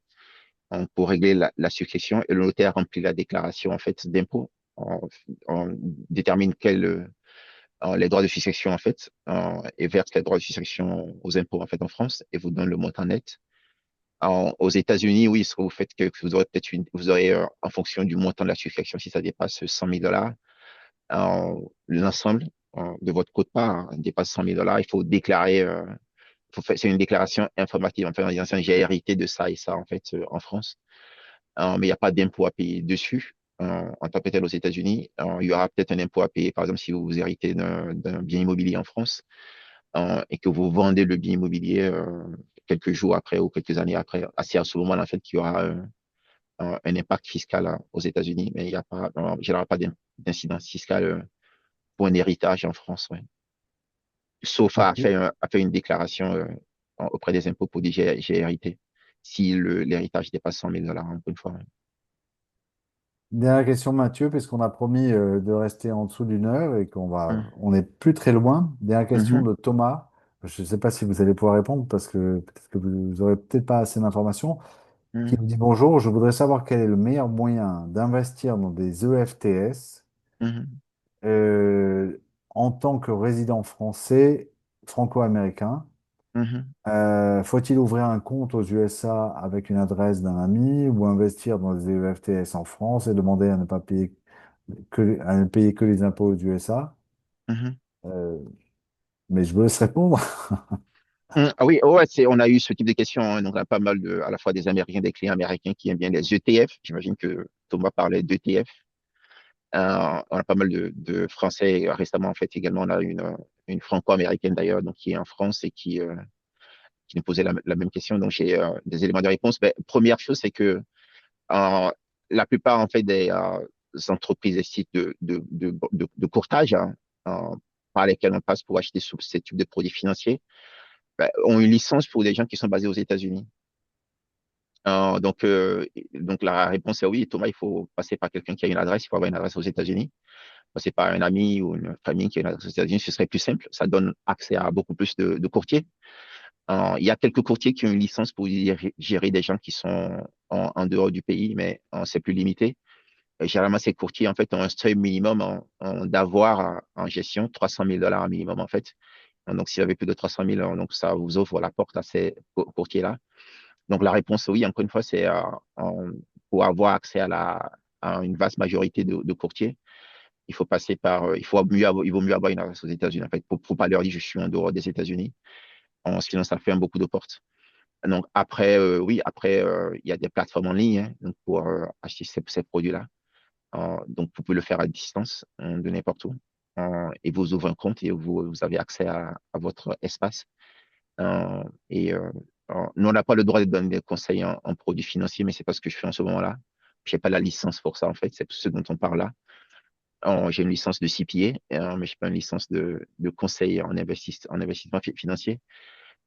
pour régler la succession et le notaire remplit la déclaration en fait d'impôt. On détermine les droits de succession en fait et verse les droits de succession aux impôts en fait en France et vous donne le montant net. Aux États-Unis, oui, ce que vous faites, que vous aurez peut-être vous aurez en fonction du montant de la succession, si ça dépasse 100 000 $, l'ensemble de votre quote-part dépasse 100 000 $, il faut déclarer. C'est une déclaration informative. Enfin, en disant, j'ai hérité de ça et ça en fait en France. Mais il n'y a pas d'impôt à payer dessus. En tant que tel aux États-Unis, il y aura peut-être un impôt à payer, par exemple, si vous héritez d'un bien immobilier en France et que vous vendez le bien immobilier quelques jours après ou quelques années après. C'est à ce moment-là, en fait, qu'il y aura un impact fiscal aux États-Unis, mais il n'y a pas, il n'y aura pas d'incidence fiscale pour un héritage en France, ouais. Sauf à Ok. faire une déclaration auprès des impôts pour dire j'ai hérité, si l'héritage dépasse 100 000 $, encore une fois. Ouais. Dernière question, Mathieu, puisqu'on a promis de rester en dessous d'une heure et Mhm. on n'est plus très loin. Dernière question Mhm. de Thomas. Je ne sais pas si vous allez pouvoir répondre parce que peut-être que vous aurez peut-être pas assez d'informations. Qui Mhm. nous dit bonjour, je voudrais savoir quel est le meilleur moyen d'investir dans des EFTS Mhm. euh, en tant que résident français franco-américain. Mhm, Faut-il ouvrir un compte aux USA avec une adresse d'un ami ou investir dans des EFTS en France et demander à ne pas payer à ne payer que les impôts aux USA? mhm. Euh, mais je vous laisse répondre. Ah oui, ouais, on a eu ce type de questions, hein. Donc, on a pas mal à la fois des Américains, des clients américains qui aiment bien les ETF. J'imagine que Thomas parlait d'ETF. On a pas mal de Français récemment, en fait, également. On a une franco-américaine d'ailleurs, donc qui est en France et qui nous posait la même question. Donc, j'ai des éléments de réponse. Ben, première chose, c'est que euh, la plupart, en fait, des entreprises et sites de courtage, hein, euh, par lesquels on passe pour acheter ce type de produits financiers, ben, ont une licence pour des gens qui sont basés aux États-Unis. Donc, la réponse est oui, Thomas, il faut passer par quelqu'un qui a une adresse, il faut avoir une adresse aux États-Unis. Passer par un ami ou une famille qui a une adresse aux États-Unis, ce serait plus simple. Ça donne accès à beaucoup plus de courtiers. Il y a quelques courtiers qui ont une licence pour gérer des gens qui sont en dehors du pays, mais c'est plus limité. Et généralement, ces courtiers, en fait, ont un seuil minimum d'avoir en gestion, 300 000 dollars minimum, en fait. Donc, s'il y avait plus de 300 000, donc ça vous ouvre la porte à ces courtiers-là. Donc, la réponse, oui, encore une fois, c'est pour avoir accès à une vaste majorité de courtiers, il faut passer par, il vaut mieux avoir une adresse aux États-Unis, en fait, pour pas leur dire je suis en dehors des États-Unis. Sinon, ça ferme beaucoup de portes. Donc, après, oui, après, il y a des plateformes en ligne, hein, donc pour acheter ces produits-là. Donc, vous pouvez le faire à distance, de n'importe où. Et vous ouvrez un compte et vous avez accès à votre espace. Euh, et nous, on n'a pas le droit de donner des conseils en produits financiers, mais c'est pas ce que je fais en ce moment-là. Je n'ai pas la licence pour ça, en fait. C'est ce dont on parle là. J'ai une licence de CPA, mais je n'ai pas une licence de conseil en investissement financier.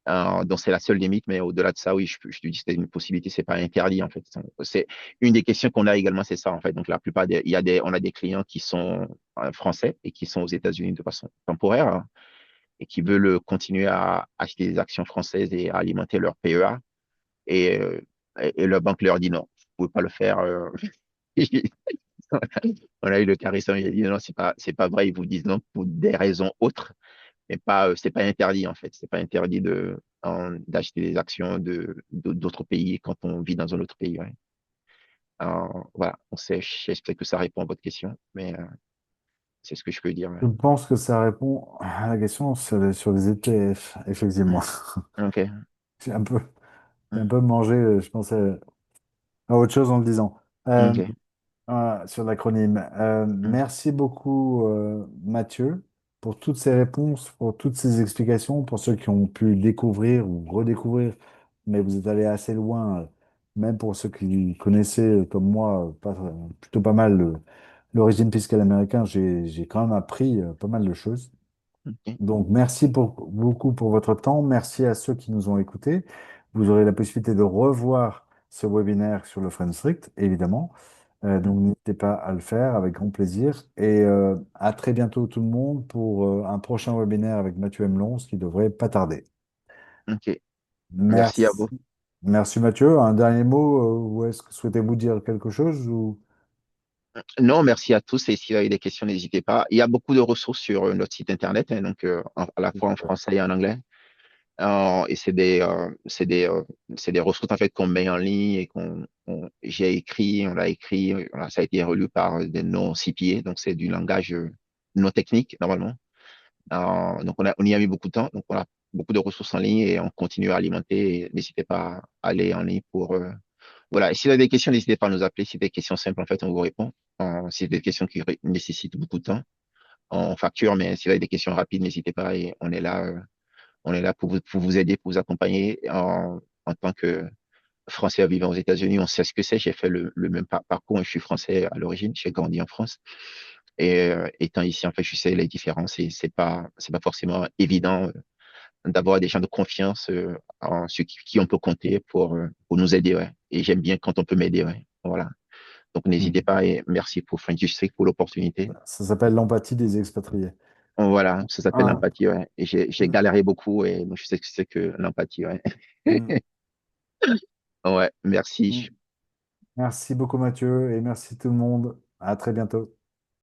Donc, c'est la seule limite, mais au-delà de ça, oui, je te dis que c'est une possibilité, c'est pas interdit, en fait. C'est une des questions qu'on a également, c'est ça, en fait. Donc, la plupart on a des clients qui sont français et qui sont aux États-Unis de façon temporaire, hein, et qui veulent continuer à acheter des actions françaises et à alimenter leur PEA. Et, euh, et leur banque leur dit non, vous pouvez pas le faire. On a eu le cas récemment, il a dit non, c'est pas vrai, ils vous disent non pour des raisons autres, mais pas, c'est pas interdit en fait, c'est pas interdit d'acheter des actions d'autres pays quand on vit dans un autre pays. Ouais. Voilà, j'espère que ça répond à votre question, mais c'est ce que je peux dire. Je Ouais. pense que ça répond à la question sur les ETF, effectivement. Ok. J'ai un peu, j'ai un Mm. peu mangé, je pensais à autre chose en le disant. Euh, Ok. sur l'acronyme. Mm. Merci beaucoup, Mathieu, pour toutes ces réponses, pour toutes ces explications, pour ceux qui ont pu découvrir ou redécouvrir, mais vous êtes allé assez loin, même pour ceux qui connaissaient, comme moi, plutôt pas mal l'origine fiscale américaine, j'ai quand même appris pas mal de choses. Ok. Donc, merci beaucoup pour votre temps. Merci à ceux qui nous ont écoutés. Vous aurez la possibilité de revoir ce webinaire sur le Friend Strict, évidemment. Mm. Donc, n'hésitez pas à le faire avec grand plaisir. Et à très bientôt tout le monde pour un prochain webinaire avec Mathieu Emelon, ce qui devrait pas tarder. Ok. Merci à Merci. vous. Merci Mathieu. Un dernier mot, ou est-ce que souhaitez-vous dire quelque chose ou... Non, merci à tous. Et s'il y a des questions, n'hésitez pas. Il y a beaucoup de ressources sur notre site internet, hein, donc à la fois en français et en anglais. Et c'est des ressources en fait qu'on met en ligne et j'ai écrit, on l'a écrit, voilà, ça a été relu par des non-CPA, donc c'est du langage non technique normalement. Donc on y a mis beaucoup de temps, donc on a beaucoup de ressources en ligne et on continue à alimenter. Et n'hésitez pas à aller en ligne pour voilà. Et s'il y a des questions, n'hésitez pas à nous appeler. Si c'est des questions simples, en fait, on vous répond. Si c'est des questions qui nécessitent beaucoup de temps, on facture, mais s'il y a des questions rapides, n'hésitez pas et on est là pour vous aider, pour vous accompagner en tant que Français vivant aux États-Unis. On sait ce que c'est. J'ai fait le même parcours. Je suis français à l'origine. J'ai grandi en France. Et étant ici, en fait, je sais les différences et c'est pas forcément évident d'avoir des gens de confiance en ceux qui on peut compter pour nous aider. Ouais. Et j'aime bien quand on peut m'aider. Ouais. Voilà. Donc, n'hésitez Hmm. pas et merci pour French District pour l'opportunité. Ça s'appelle l'empathie des expatriés. Voilà, ça s'appelle Ah. l'empathie. Ouais. Et j'ai Hmm. galéré beaucoup et donc je sais ce que c'est que l'empathie. Ouais. Hmm. Ouais, Hmm. merci. Merci beaucoup Mathieu et merci tout le monde. À très bientôt.